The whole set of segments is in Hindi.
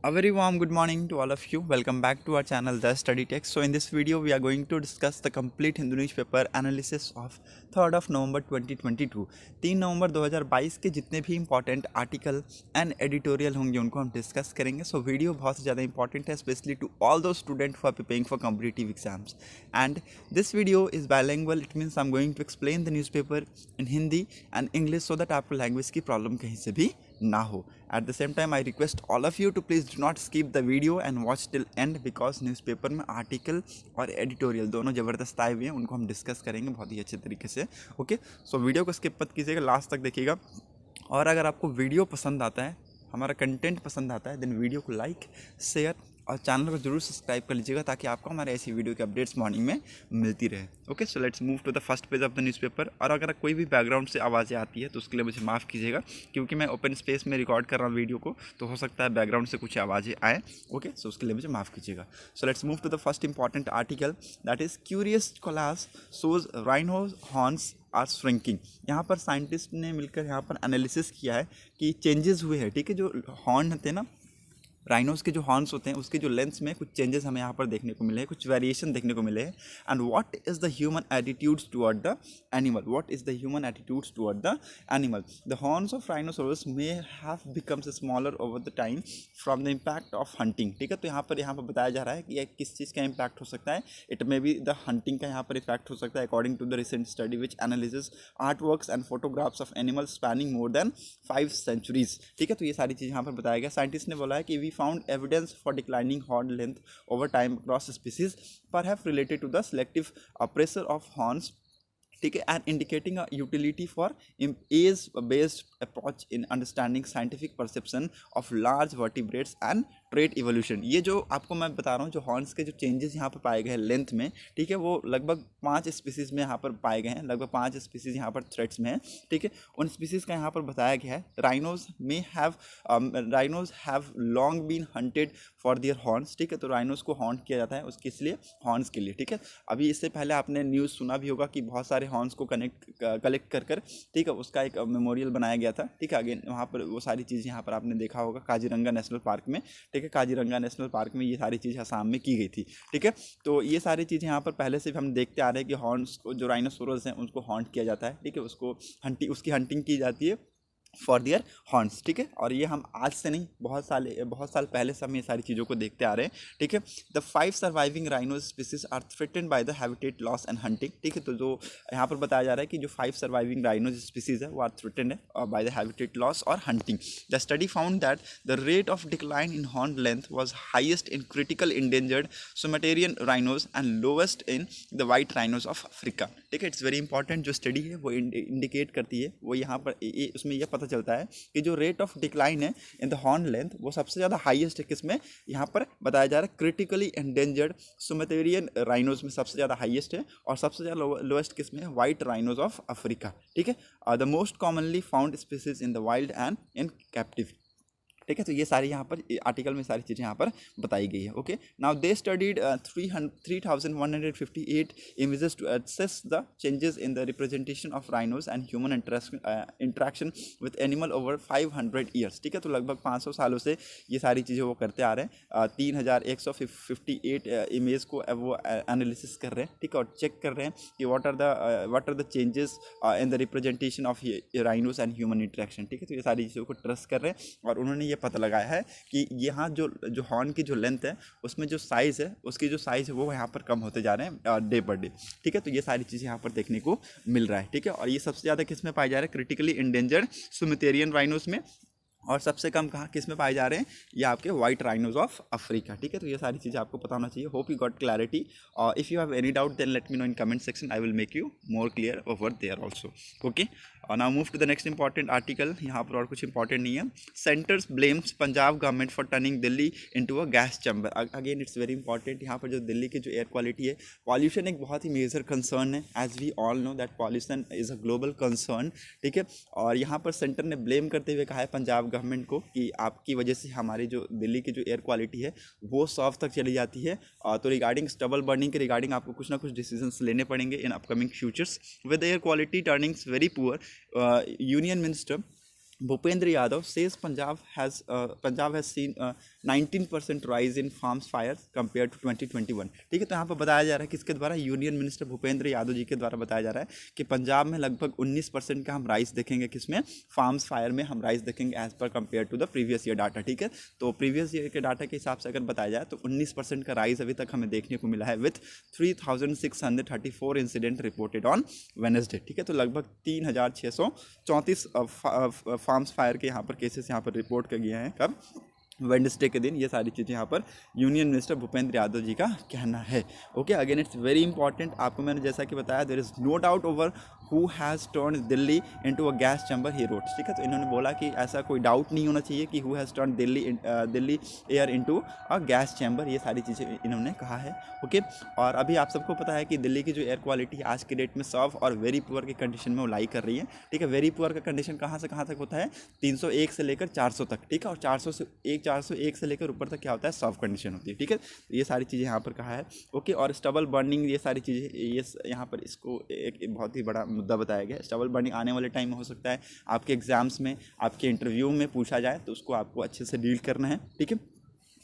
A very warm good morning to all of you. Welcome back to our channel The Study Text. So in this video we are going to discuss the complete Hindu newspaper analysis of 3rd of November 2022. 3 नवंबर 2022 के जितने भी इंपॉर्टेंट आर्टिकल एंड एडिटोरियल होंगे उनको हम डिस्कस करेंगे. सो वीडियो बहुत ही ज़्यादा इंपॉर्टेंट है specially to all those student for preparing for competitive exams. And this video is bilingual. It means I am going to explain the newspaper in Hindi and English so that आपको लैंग्वेज की प्रॉब्लम कहीं से भी ना हो. At the same time I request all of you to please do not skip the video and watch till end because newspaper में आर्टिकल और एडिटोरियल दोनों ज़बरदस्त आए हुए हैं. उनको हम डिस्कस करेंगे बहुत ही अच्छे तरीके से. ओके, सो वीडियो को स्किप मत कीजिएगा, लास्ट तक देखिएगा. और अगर आपको वीडियो पसंद आता है, हमारा कंटेंट पसंद आता है, देन वीडियो को लाइक शेयर और चैनल को जरूर सब्सक्राइब कर लीजिएगा ताकि आपको हमारे ऐसी वीडियो की अपडेट्स मॉर्निंग में मिलती रहे. Okay, so let's move to the first page of the newspaper. और अगर कोई भी बैकग्राउंड से आवाज़ें आती है तो उसके लिए मुझे माफ़ कीजिएगा क्योंकि मैं ओपन स्पेस में रिकॉर्ड कर रहा हूँ वीडियो को, तो हो सकता है बैकग्राउंड से कुछ आवाज़ें आए. ओके, सो उसके लिए मुझे माफ़ कीजिएगा. So let's move to the first important article that is curious colas shows rhino horns are shrinking. यहाँ पर साइंटिस्ट ने मिलकर यहाँ पर एनालिसिस किया है कि चेंजेस हुए हैं. ठीक है, जो हॉर्न होते हैं ना, राइनोस के जो हॉर्न्स होते हैं उसके जो लेंस में कुछ चेंजेस हमें यहाँ पर देखने को मिले हैं, कुछ वेरिएशन देखने को मिले हैं. And what is the human attitudes toward the animal. What is the human attitudes toward the animal. The horns of rhinoceros may have becomes smaller over the time from the impact of hunting. ठीक है, तो यहाँ पर बताया जा रहा है कि यह किस चीज़ का इम्पैक्ट हो सकता है. It may be the hunting का यहाँ पर इफेक्ट हो सकता है according to the recent study which analysis art works and photographs of animals spanning more than 5 centuries. ठीक है, तो ये सारी चीज़ यहाँ पर बताया गया. साइंटिस्ट ने बोला है कि we found evidence for declining horn length over time across species, perhaps related to the selective pressure of horns. ठीक है, and indicating a utility for age based approach in understanding scientific perception of large vertebrates and trade evolution. ये जो आपको मैं बता रहा हूँ, जो हॉर्न्स के जो चेंजेस यहाँ पर पाए गए हैं लेंथ में, ठीक है, वो लगभग 5 स्पीसीज़ में यहाँ पर पाए गए हैं. लगभग 5 स्पीसीज़ यहाँ पर थ्रेड्स में हैं. ठीक है, उन स्पीसीज़ का यहाँ पर बताया गया है. Rhinos have long been hunted for their horns. ठीक है, तो राइनोज को हॉन्ट किया जाता है उसके इसलिए हॉर्न्स के लिए. ठीक है, अभी इससे पहले आपने न्यूज़ सुना भी होगा कि बहुत सारे हॉर्न्स को कलेक्ट कर ठीक है, उसका एक मेमोरियल बनाया गया था. ठीक है, अगेन वहाँ पर वो सारी चीज़ यहाँ पर आपने देखा होगा काजीरंगा नेशनल पार्क में. ठीक है, काजीरंगा नेशनल पार्क में ये सारी चीज़ असम में की गई थी. ठीक है, तो ये सारी चीज़ यहाँ पर पहले से भी हम देखते आ रहे हैं कि हॉर्न्स को, जो राइनोसोरस हैं, उनको हॉन्ट किया जाता है. ठीक है, उसको उसकी हंटिंग की जाती है फॉर दियर हॉर्न्स. ठीक है, और ये हम आज से नहीं, बहुत साल पहले से हम ये सारी चीज़ों को देखते आ रहे हैं. ठीक है, the 5 surviving rhino species are threatened by the habitat loss and hunting. ठीक है, तो जो यहाँ पर बताया जा रहा है कि जो 5 सर्वाइविंग राइनो स्पीसीज है वो आर थ्रेटेंड है बाय द हैबिटेट लॉस और hunting. The study found that the rate of decline in horn length was highest in critical endangered Sumatran rhinos and lowest in the white rhinos of Africa. ठीक है, इट्स वेरी इंपॉर्टेंट. जो स्टडी है वो इंडिकेट करती है, वो यहाँ पर उसमें यह पता चलता है कि जो रेट ऑफ डिक्लाइन है इन द हॉर्न लेंथ वो सबसे ज़्यादा हाईएस्ट है. किसमें यहाँ पर बताया जा रहा है, क्रिटिकली एंडेंजर्ड सोमेटेरियन राइनोज में सबसे ज़्यादा हाईएस्ट है, और सबसे ज़्यादा लोएस्ट किसमें है, वाइट राइनोज ऑफ अफ्रीका. ठीक है, the most commonly found species in the wild and in captive. ठीक है, तो ये सारी यहाँ पर आर्टिकल में सारी चीज़ें यहाँ पर बताई गई है. Okay, now they studied 3158 images to assess the changes in the representation of rhinos and human interaction with animal over 500 years. ठीक है, तो लगभग 500 सालों से ये सारी चीज़ें वो करते आ रहे हैं. 3158 इमेज को वो एनालिसिस कर रहे हैं. ठीक है, और चेक कर रहे हैं कि what are the changes in the representation of rhinos and human interaction. ठीक है, तो ये सारी चीज़ों को ट्रस्ट कर रहे हैं, और उन्होंने ये पता लगाया है कि यहाँ जो हॉर्न की जो लेंथ है उसमें जो साइज़ है, उसकी जो साइज़ है वो यहाँ पर कम होते जा रहे हैं डे पर डे. ठीक है, तो ये सारी चीज़ें यहाँ पर देखने को मिल रहा है. ठीक है, और ये सबसे ज़्यादा किस में पाए जा रहे हैं, क्रिटिकली इंडेंजर्ड सोमेटेरियन राइनोस में, और सबसे कम कहाँ किस में पाए जा रहे हैं, ये आपके वाइट राइनोज ऑफ अफ्रीका. ठीक है, तो ये सारी चीज़ें आपको पता होना चाहिए. Hope you got clarity. If you have any doubt then let me know in comment section. I will make you more clear over there also. Okay, now move to the next important article. यहाँ पर और कुछ इंपॉर्टेंट नहीं है. Centre's blames Punjab government for turning Delhi into a gas chamber. Again it's very important. यहाँ पर जो दिल्ली की जो एयर क्वालिटी है, पॉल्यूशन एक बहुत ही मेजर कंसर्न है. As we all know that pollution is a global concern. ठीक है, और यहाँ पर सेंटर ने ब्लेम करते हुए कहा है पंजाब गवर्नमेंट को कि आपकी वजह से हमारी जो दिल्ली की जो एयर क्वालिटी है वो 100 तक चली जाती है. तो रिगार्डिंग स्टबल बर्निंग के रिगार्डिंग आपको कुछ ना कुछ डिसीजंस लेने पड़ेंगे in upcoming futures. With air quality turnings very poor, union minister Bhupendra Yadav says Punjab has seen 19% rise in farms fire compare to 2021। ठीक है, तो यहाँ पर बताया जा रहा है किसके द्वारा, यूनियन मिनिस्टर भूपेंद्र यादव जी के द्वारा बताया जा रहा है कि पंजाब में लगभग 19% का हम राइज देखेंगे, किसमें, फार्म्स फायर में हम राइज देखेंगे as per compare to the previous year data. ठीक है, तो प्रीवियस ईयर के डाटा के हिसाब से अगर बताया जाए तो 19% का राइज अभी तक हमें देखने को मिला है with 3634 incident reported on Wednesday. ठीक है, तो लगभग 3634 फार्म्स फायर के यहाँ पर केसेस यहाँ पर रिपोर्ट कर गए हैं, कब, वेडनेसडे के दिन। ये सारी चीज़ें यहाँ पर यूनियन मिनिस्टर भूपेंद्र यादव जी का कहना है। Okay, again it's very important, आपको मैंने जैसा कि बताया, there is no doubt over who has turn Delhi into a gas chamber, he wrote. ठीक है, तो इन्होंने बोला कि ऐसा कोई डाउट नहीं होना चाहिए कि who has turn Delhi air into a gas chamber, ये सारी चीज़ें इन्होंने कहा है। ओके, और अभी आप सबको पता है कि दिल्ली की जो एयर क्वालिटी आज के डेट में सर्व और वेरी पुअर के कंडीशन में वो लाई कर रही है। ठीक है, वेरी पुअर का कंडीशन कहाँ से कहाँ तक होता है, 301 से लेकर 400 तक। ठीक है, और 401 से लेकर ऊपर तक क्या होता है, सर्व कंडीशन होती है। ठीक है, तो ये सारी चीज़ें यहाँ पर कहा है। ओके, और स्टबल बर्निंग, ये सारी चीज़ें, ये यहाँ पर इसको एक बहुत ही बड़ा मुद्दा बताया गया है। स्टबल बर्निंग आने वाले टाइम में हो सकता है आपके एग्जाम्स में, आपके इंटरव्यू में पूछा जाए, तो उसको आपको अच्छे से डील करना है। ठीक है,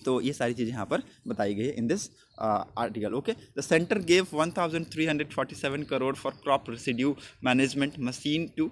तो ये सारी चीज़ें यहाँ पर बताई गई है in this article. Okay, the centre gave 1347 crore for crop residue management machine to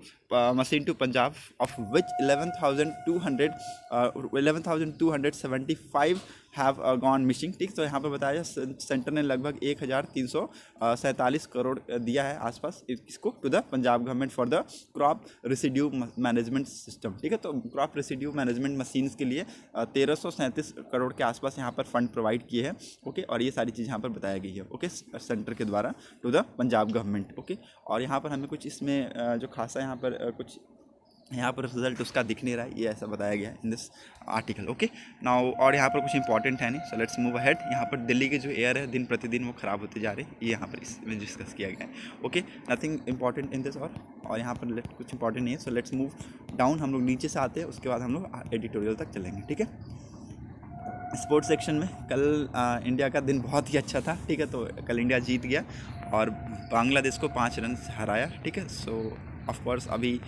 Punjab, of which 11,275 have gone missing. ठीक, तो यहाँ पर बताया सेंटर ने लगभग 1347 करोड़ दिया है आसपास इसको to the Punjab government for the crop residue management system. ठीक है, तो क्रॉप रेसिड्यू मैनेजमेंट मशीन्स के लिए 1337 करोड़ के आसपास यहाँ पर फंड प्रोवाइड किए हैं। ओके, और ये सारी चीज़ यहाँ पर बताई गई है। ओके, सेंटर के द्वारा to the Punjab government. Okay, और यहाँ पर हमें कुछ इसमें जो खासा यहाँ पर कुछ यहाँ पर रिजल्ट उसका दिख नहीं रहा है, ये ऐसा बताया गया है in this article. Okay, now और यहाँ पर कुछ इंपॉर्टेंट है नहीं, सो लेट्स मूव अहेड। यहाँ पर दिल्ली की जो एयर है दिन प्रतिदिन वो ख़राब होती जा रही है, ये यहाँ पर इसमें डिस्कस किया गया है। Okay, nothing important in this, और यहाँ पर कुछ इंपॉर्टेंट नहीं है। सो लेट्स मूव डाउन, हम लोग नीचे से आते हैं, उसके बाद हम लोग एडिटोरियल तक चलेंगे। ठीक है, स्पोर्ट्स सेक्शन में कल इंडिया का दिन बहुत ही अच्छा था। ठीक है, तो कल इंडिया जीत गया और बांग्लादेश को 5 रन से हराया। ठीक है, सो ऑफ कोर्स अभी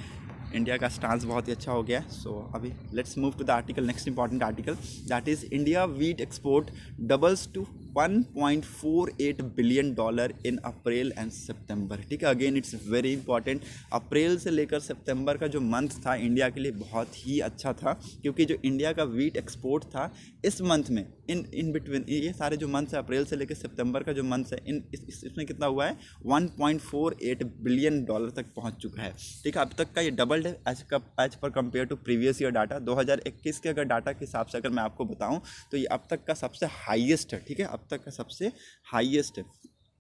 इंडिया का स्टांस बहुत ही अच्छा हो गया है। सो अभी let's move to the article, next important article, that is India wheat export doubles to $1.48 billion in April and September. ठीक है, again it's very important, April से लेकर सितंबर का जो मंथ था इंडिया के लिए बहुत ही अच्छा था, क्योंकि जो इंडिया का वीट एक्सपोर्ट था इस मंथ में, इन बिटवीन ये सारे जो मंथ्स है, अप्रैल से लेकर सितंबर का जो मंथ है, इसमें कितना हुआ है, $1.48 बिलियन तक पहुंच चुका है। ठीक है, अब तक का ये डबल्ड है as per compare to previous year data. 2021 के अगर डाटा के हिसाब से अगर मैं आपको बताऊं तो ये अब तक का सबसे हाईएस्ट है। ठीक है, अब तक का सबसे हाईएस्ट है।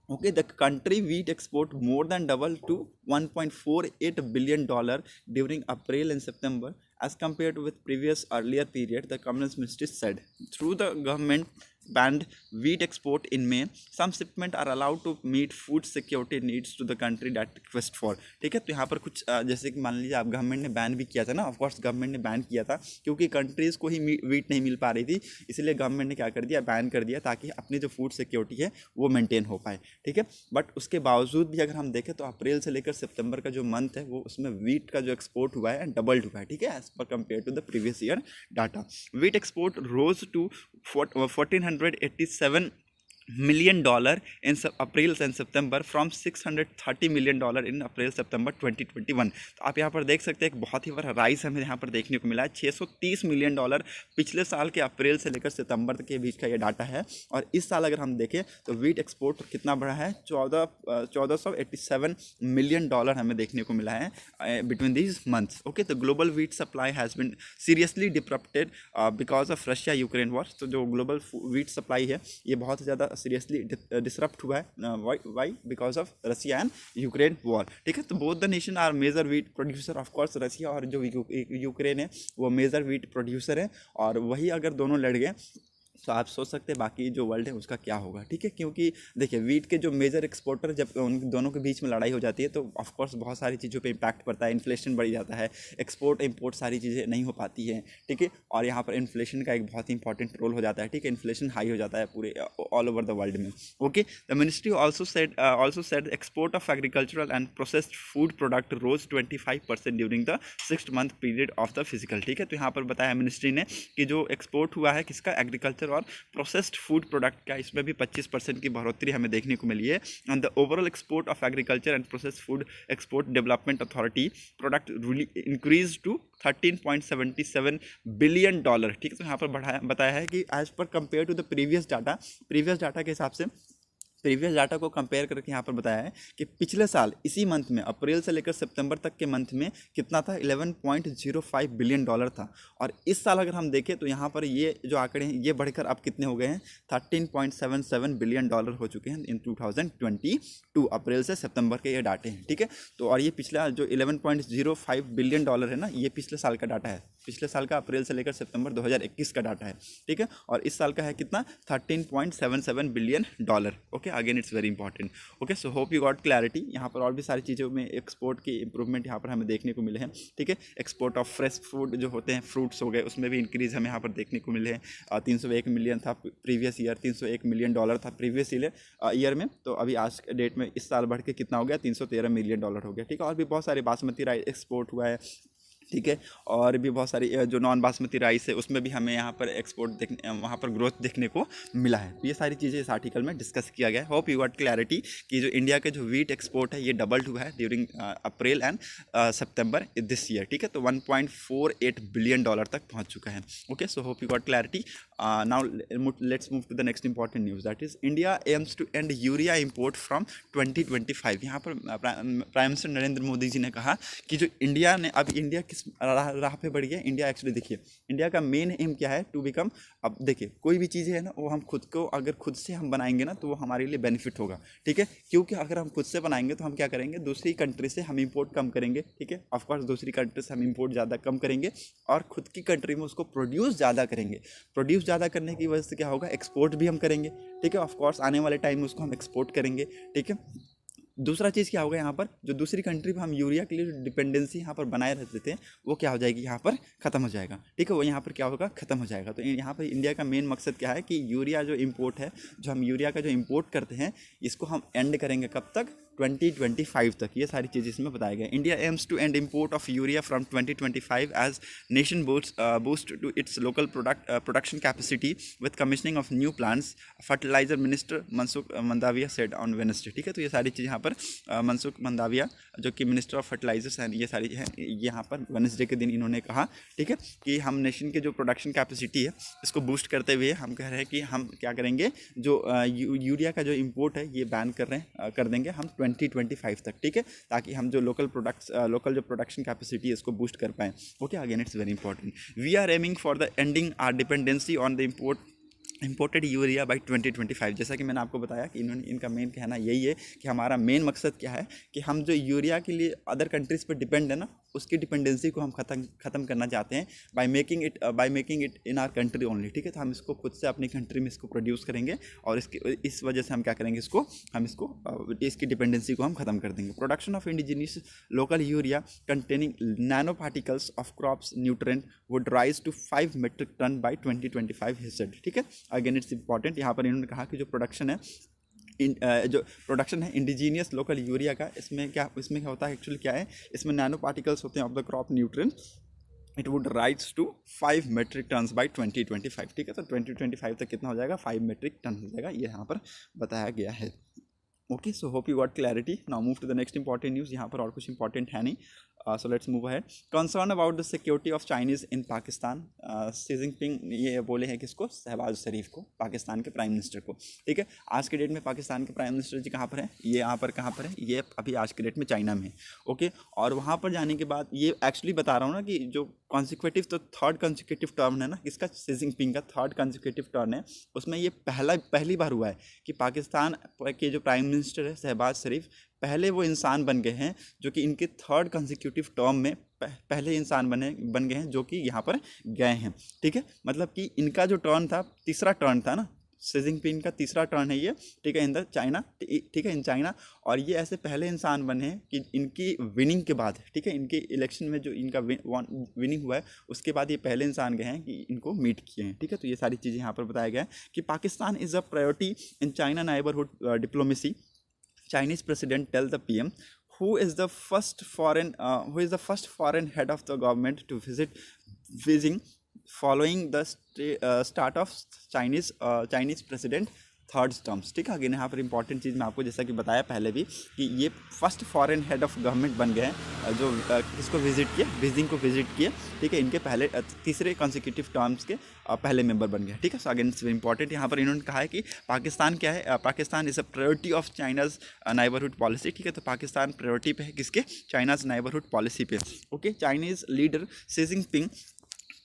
Okay, the country wheat export more than double two $1.48 billion during April and September as compared with previous earlier period, the Commerce Ministry said. Through the government banned wheat export in May, some shipment are allowed to meet food security needs to the country that request for. ठीक है, तो यहाँ पर कुछ जैसे कि मान लीजिए आप गवर्नमेंट ने बैन भी किया था ना, ऑफ कोर्स गवर्नमेंट ने बैन किया था क्योंकि कंट्रीज़ को ही वीट नहीं मिल पा रही थी, इसलिए गवर्नमेंट ने क्या कर दिया, बैन कर दिया ताकि अपनी जो फूड सिक्योरिटी है वो मेंटेन हो पाए। ठीक है, बट उसके बावजूद भी अगर हम देखें तो अप्रैल से लेकर सितंबर का जो मंथ है वो उसमें वीट का जो एक्सपोर्ट हुआ है डबल्ड हुआ है। ठीक है, पर compared to the previous year data. Wheat export rose to $1,487 million in April and September from $630 million in April September 2021। तो आप यहाँ पर देख सकते हैं एक बहुत ही बड़ा राइस हमें यहाँ पर देखने को मिला है। $630 मिलियन पिछले साल के अप्रैल से लेकर सितंबर के बीच का ये डाटा है, और इस साल अगर हम देखें तो वीट एक्सपोर्ट कितना बढ़ा है, 1487 मिलियन डॉलर हमें देखने को मिला है बिटवीन दीज मंथ्स। ओके, तो global wheat supply has been seriously disrupted because of Russia Ukraine war. तो जो ग्लोबल वीट सप्लाई है ये बहुत ज़्यादा सीरियसली डिसरप्ट हुआ है, why because of Russia and Ukraine war. ठीक है, तो both the nation are major wheat producer, of course Russia और जो यूक्रेन है वो मेजर वीट प्रोड्यूसर है, और वही अगर दोनों लड़ गए तो आप सोच सकते हैं बाकी जो वर्ल्ड है उसका क्या होगा, ठीक है। क्योंकि देखिए वीट के जो मेजर एक्सपोर्टर जब उन दोनों के बीच में लड़ाई हो जाती है तो ऑफकोर्स बहुत सारी चीज़ों पे इम्पैक्ट पड़ता है, इन्फ्लेशन बढ़ जाता है, एक्सपोर्ट इंपोर्ट सारी चीज़ें नहीं हो पाती हैं, ठीक है। और यहाँ पर इन्फ्लेशन का एक बहुत ही इंपॉर्टेंट रोल हो जाता है, ठीक है। इन्फ्लेशन हाई हो जाता है पूरे ऑल ओवर द वर्ल्ड में। Okay, the ministry also said export of agricultural and processed food product rose 25% during the 6 month period of the physical, ठीक है। तो यहाँ पर बताया मिनिस्ट्री ने कि जो एक्सपोर्ट हुआ है किसका, एग्रीकल्चर और प्रोसेस्ड फूड प्रोडक्ट का, इसमें भी 25% की बढ़ोतरी हमें देखने को मिली है। And the overall export of agriculture and processed food export development authority product increase to 13.77 billion dollar, ठीक है। तो यहाँ पर बताया है कि as per compare to the previous data के हिसाब से प्रीवियस डाटा को कंपेयर करके यहाँ पर बताया है कि पिछले साल इसी मंथ में अप्रैल से लेकर सितंबर तक के मंथ में कितना था, 11.05 बिलियन डॉलर था। और इस साल अगर हम देखें तो यहाँ पर ये जो आंकड़े हैं ये बढ़कर अब कितने हो गए हैं, 13.77 बिलियन डॉलर हो चुके हैं इन 2022 अप्रैल से सितंबर के ये डाटे हैं, ठीक है। तो और ये पिछला जो 11.05 बिलियन डॉलर है ना, ये पिछले साल का डाटा है, पिछले साल का अप्रैल से लेकर सितंबर 2021 का डाटा है, ठीक है। और इस साल का है कितना, 13.77 billion dollar. Okay, again it's very important. Okay, so hope you got clarity. यहाँ पर और भी सारी चीज़ों में एक्सपोर्ट की इंप्रूवमेंट यहाँ पर हमें देखने को मिले हैं, ठीक है। एक्सपोर्ट ऑफ फ्रेश फूड जो होते हैं, फ्रूट्स हो गए, उसमें भी इंक्रीज़ हमें यहाँ पर देखने को मिले हैं। 301 मिलियन था प्रीवियस ईयर, 301 मिलियन डॉलर था प्रीवियस ईयर में, तो अभी आज के डेट में इस साल बढ़ के कितना हो गया, 313 मिलियन डॉलर हो गया, ठीक है। और भी बहुत सारे बासमती राइस एक्सपोर्ट हुआ है, ठीक है। और भी बहुत सारी जो नॉन बासमती राइस है उसमें भी हमें यहाँ पर वहाँ पर ग्रोथ देखने को मिला है। तो ये सारी चीज़ें इस आर्टिकल में डिस्कस किया गया है। होप यू गॉट क्लैरिटी कि जो इंडिया के जो वीट एक्सपोर्ट है ये डबल्ड हुआ है during April and September this year, ठीक है। तो 1.48 बिलियन डॉलर तक पहुँच चुका है। Okay, so hope you got clarity. Now let's move to the next important news, that is India aims to end urea import from 2025। यहाँ पर प्राइम मिनिस्टर नरेंद्र मोदी जी ने कहा कि जो इंडिया ने अब इंडिया किस राह पे बढ़ गया। इंडिया एक्चुअली देखिए, इंडिया का मेन एम क्या है, टू बिकम, अब देखिए कोई भी चीज़ है ना वो हम खुद को अगर खुद से हम बनाएंगे ना तो वो हमारे लिए बेनिफिट होगा, ठीक है। क्योंकि अगर हम खुद से बनाएंगे तो हम क्या करेंगे, दूसरी कंट्री से हम इंपोर्ट कम करेंगे, ठीक है। ऑफकोर्स दूसरी कंट्री से हम इंपोर्ट ज़्यादा कम करेंगे और खुद की कंट्री में उसको प्रोड्यूस ज़्यादा करेंगे। प्रोड्यूस ज़्यादा करने की वजह से क्या होगा, एक्सपोर्ट भी हम करेंगे, ठीक है। ऑफकोर्स आने वाले टाइम में उसको हम एक्सपोर्ट करेंगे, ठीक है। दूसरा चीज़ क्या होगा, यहाँ पर जो दूसरी कंट्री पर हम यूरिया के लिए डिपेंडेंसी यहाँ पर बनाए रहते थे वो क्या हो जाएगी, यहाँ पर ख़त्म हो जाएगा, ठीक है। वो यहाँ पर क्या होगा, ख़त्म हो जाएगा। तो यहाँ पर इंडिया का मेन मकसद क्या है कि यूरिया जो इम्पोर्ट है, जो हम यूरिया का जो इम्पोर्ट करते हैं इसको हम एंड करेंगे कब तक, 2025 तक। ये सारी चीज़ें इसमें बताया गया। India aims to end import of urea from 2025 as nation boost to its local production capacity with commissioning of new plants, fertilizer minister Mansukh Mandaviya said on Wednesday, ठीक है। तो ये सारी चीज़ यहाँ पर मनसुख मंदाविया जो कि मिनिस्टर ऑफ फर्टिलाइजर्स हैं, ये सारी हैं, यहाँ पर वेडनेसडे के दिन इन्होंने कहा, ठीक है, कि हम नेशन के जो प्रोडक्शन कैपेसिटी है इसको बूस्ट करते हुए हम कह रहे हैं कि हम क्या करेंगे, जो यूरिया का जो इम्पोर्ट है ये बैन कर देंगे हम 2025 तक, ठीक है, ताकि हम जो लोकल जो प्रोडक्शन कैपेसिटी है इसको बूस्ट कर पाएँ। Okay, again it's very important. We are aiming for the ending our dependency on the imported urea by 2025। जैसा कि मैंने आपको बताया कि इनका मेन कहना यही है कि हमारा मेन मकसद क्या है कि हम जो यूरिया के लिए अदर कंट्रीज़ पर डिपेंड है ना, उसकी डिपेंडेंसी को हम ख़त्म करना चाहते हैं by making it in our country only, ठीक है। तो हम इसको खुद से अपनी कंट्री में इसको प्रोड्यूस करेंगे और इस वजह से हम क्या करेंगे, इसकी डिपेंडेंसी को हम ख़त्म कर देंगे। Production of indigenous local urea containing nano particles of crops nutrient would rise to 5 metric tonne by 2025 he said, ठीक है। Again it's important. यहाँ पर इन्होंने कहा कि जो प्रोडक्शन है इंडिजीनियस लोकल यूरिया का, इसमें क्या होता है, एक्चुअली क्या है, इसमें नैनो पार्टिकल्स होते हैं of the crop nutrient, it would rise to 5 metric tonnes by 2025, ठीक है। तो 2025 तक कितना हो जाएगा, 5 मेट्रिक टन हो जाएगा, ये यहाँ पर बताया गया है। Okay, so hope you got clarity. Now move to the next important news. यहाँ पर और कुछ इंपॉर्टेंट है नहीं, so let's move ahead. Concern about the security of Chinese in Pakistan, Xi Jinping ये बोले हैं किसको, शहबाज शरीफ को, पाकिस्तान के प्राइम मिनिस्टर को, ठीक है। आज के डेट में पाकिस्तान के प्राइम मिनिस्टर जी कहाँ पर हैं, ये यहाँ पर कहाँ पर है, ये अभी आज के डेट में चाइना में है, ओके। और वहाँ पर जाने के बाद ये एक्चुअली बता रहा हूँ ना कि जो कॉन्सिक्यूटिव, तो थर्ड कॉन्सिक्यूटिव टर्न है ना इसका, शी जिनपिंग का थर्ड कॉन्सिक्यूटिव टर्न है, उसमें ये पहली बार हुआ है कि पाकिस्तान के जो प्राइम मिनिस्टर है शहबाज शरीफ, पहले वो इंसान बन गए हैं जो कि इनके थर्ड कंसेक्यूटिव टर्म में पहले इंसान बन गए हैं जो कि यहाँ पर गए हैं। ठीक है, मतलब कि इनका जो टर्न था, तीसरा टर्न था ना, शी जिनपिंग का तीसरा टर्न है ये। ठीक है, इन द चाइना, ठीक है, इन चाइना। और ये ऐसे पहले इंसान बने हैं कि इनकी विनिंग के बाद, ठीक है, इनके इलेक्शन में जो इनका विनिंग हुआ है उसके बाद ये पहले इंसान गए हैं कि इनको मीट किए हैं। ठीक है, तो ये सारी चीज़ें यहाँ पर बताया गया है कि Pakistan is a priority in China neighbourhood diplomacy. Chinese president tell the PM who is the first foreign head of the government to visit Beijing following the start of Chinese president third terms. ठीक है, अगेन यहाँ पर इंपॉर्टेंट चीज़ मैं आपको जैसा कि बताया पहले भी कि ये first foreign head of government बन गए हैं जो इसको विजिट किए, बीजिंग को विजिट किए। ठीक है, इनके पहले तीसरे कॉन्सिक्यूटिव टर्म्स के पहले मेंबर बन गए। ठीक है, सो अगेन इट्स इंपॉर्टेंट। यहाँ पर इन्होंने कहा है कि पाकिस्तान क्या है, Pakistan is a priority of China's neighbourhood policy. ठीक है, तो पाकिस्तान प्रायोरिटी पे है किसके, चाइनाज नेबरहुड पॉलिसी पे। Okay, Chinese leader Xi Jinping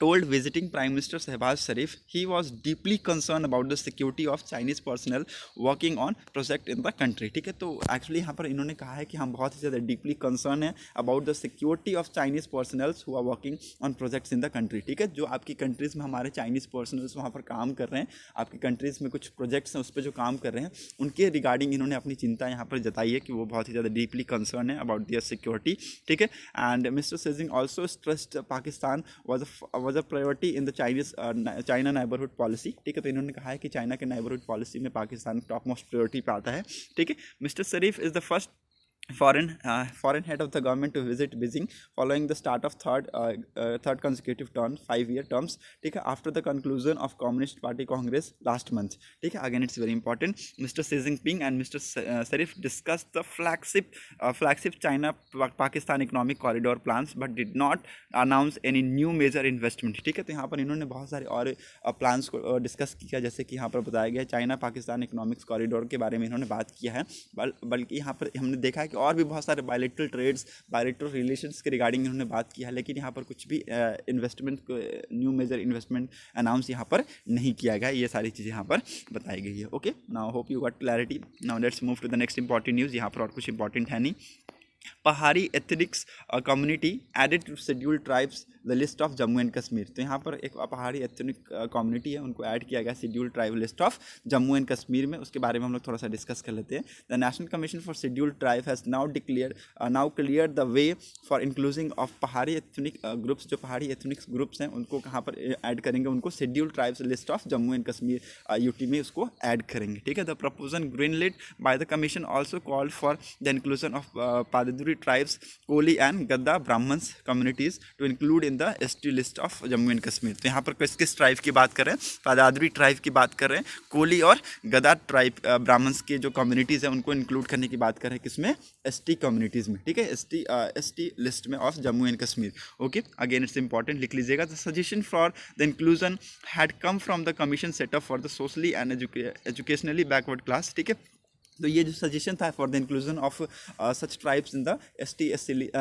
told visiting Prime Minister Shehbaz Sharif he was deeply concerned about the security of Chinese personnel working on project in the country। ठीक है, तो एक्चुअली यहाँ पर इन्होंने कहा है कि हम बहुत ही ज़्यादा डीपली कंसर्न है about the security of Chinese personnels who are working on projects in the country. ठीक है, जो आपकी कंट्रीज़ में हमारे चाइनीज़ पर्सनल्स वहाँ पर काम कर रहे हैं, आपकी कंट्रीज़ में कुछ प्रोजेक्ट्स हैं उस पर जो काम कर रहे हैं, उनके रिगार्डिंग इन्होंने अपनी चिंता यहाँ पर जताई है कि वो बहुत ही ज़्यादा डीपली कंसर्न है अबाउट दियर सिक्योरिटी। ठीक है, and mister Xi Jinping also stressed Pakistan was a priority in the China neighbourhood policy. ठीक है, तो इन्होंने कहा है कि चाइना के नेबरहुड पॉलिसी में पाकिस्तान टॉप मोस्ट प्रायोरिटी पे आता है। ठीक है, mister Sharif is the first foreign head of the government to visit Beijing following the start of third consecutive term 5-year terms। ठीक है, after the conclusion of Communist Party Congress last month। ठीक है, again it's very important। Mr. Xi Jinping and Mr. Sharif discussed the flagship China Pakistan economic corridor plans but did not announce any new major investment। ठीक है, तो यहाँ पर इन्होंने बहुत सारे और प्लान्स को डिस्कस किया, जैसे कि यहाँ पर बताया गया चाइना पाकिस्तान इकोनॉमिक्स कॉरिडोर के बारे में इन्होंने बात किया है। बल्कि यहाँ पर हमने देखा है कि और भी बहुत सारे बायलैटरल ट्रेड्स, बायलैटरल रिलेशंस के रिगार्डिंग इन्होंने बात किया है, लेकिन यहाँ पर कुछ भी investment, new major investment announce यहाँ पर नहीं किया गया। ये सारी चीज़ें यहाँ पर बताई गई है। Okay, now hope you got clarity. Now let's move to the next important news. यहाँ पर और कुछ इंपॉर्टेंट है नहीं। Pahari ethnics community added to schedule tribes the list of Jammu and Kashmir. तो यहाँ पर एक पहाड़ी एथनिक कम्युनिटी है, उनको ऐड किया गया schedule tribe list of Jammu and Kashmir में। उसके बारे में हम लोग थोड़ा सा डिस्कस कर लेते हैं। The national commission for schedule tribe has now clear the way for including of पहाड़ी एथनिक ग्रुप्स। जो पहाड़ी एथनिक्स ग्रुप्स हैं उनको कहाँ पर ऐड करेंगे, उनको schedule tribes list of Jammu and Kashmir UT में उसको ऐड करेंगे। ठीक है, the proposal green lit by the commission also called for the inclusion of Paddari tribes, Koli and Gadda Brahmins communities to include in the ST list of Jammu and Kashmir. तो यहाँ पर किस ट्राइब की बात कर रहे हैं, पादादरी ट्राइब की बात कर रहे हैं, कोली और गद्दा ट्राइब ब्राह्मण्स के जो कम्युनिटीज़ हैं उनको इंक्लूड करने की बात कर रहे हैं, किसमें, एसटी कम्युनिटीज़ में। ठीक है, एसटी लिस्ट में of Jammu and Kashmir. Okay, again it's important, लिख लीजिएगा। The suggestion for the inclusion had come from the commission setup for the socially and educationally backward class. ठीक है, तो ये जो सजेशन था for the inclusion of such tribes in the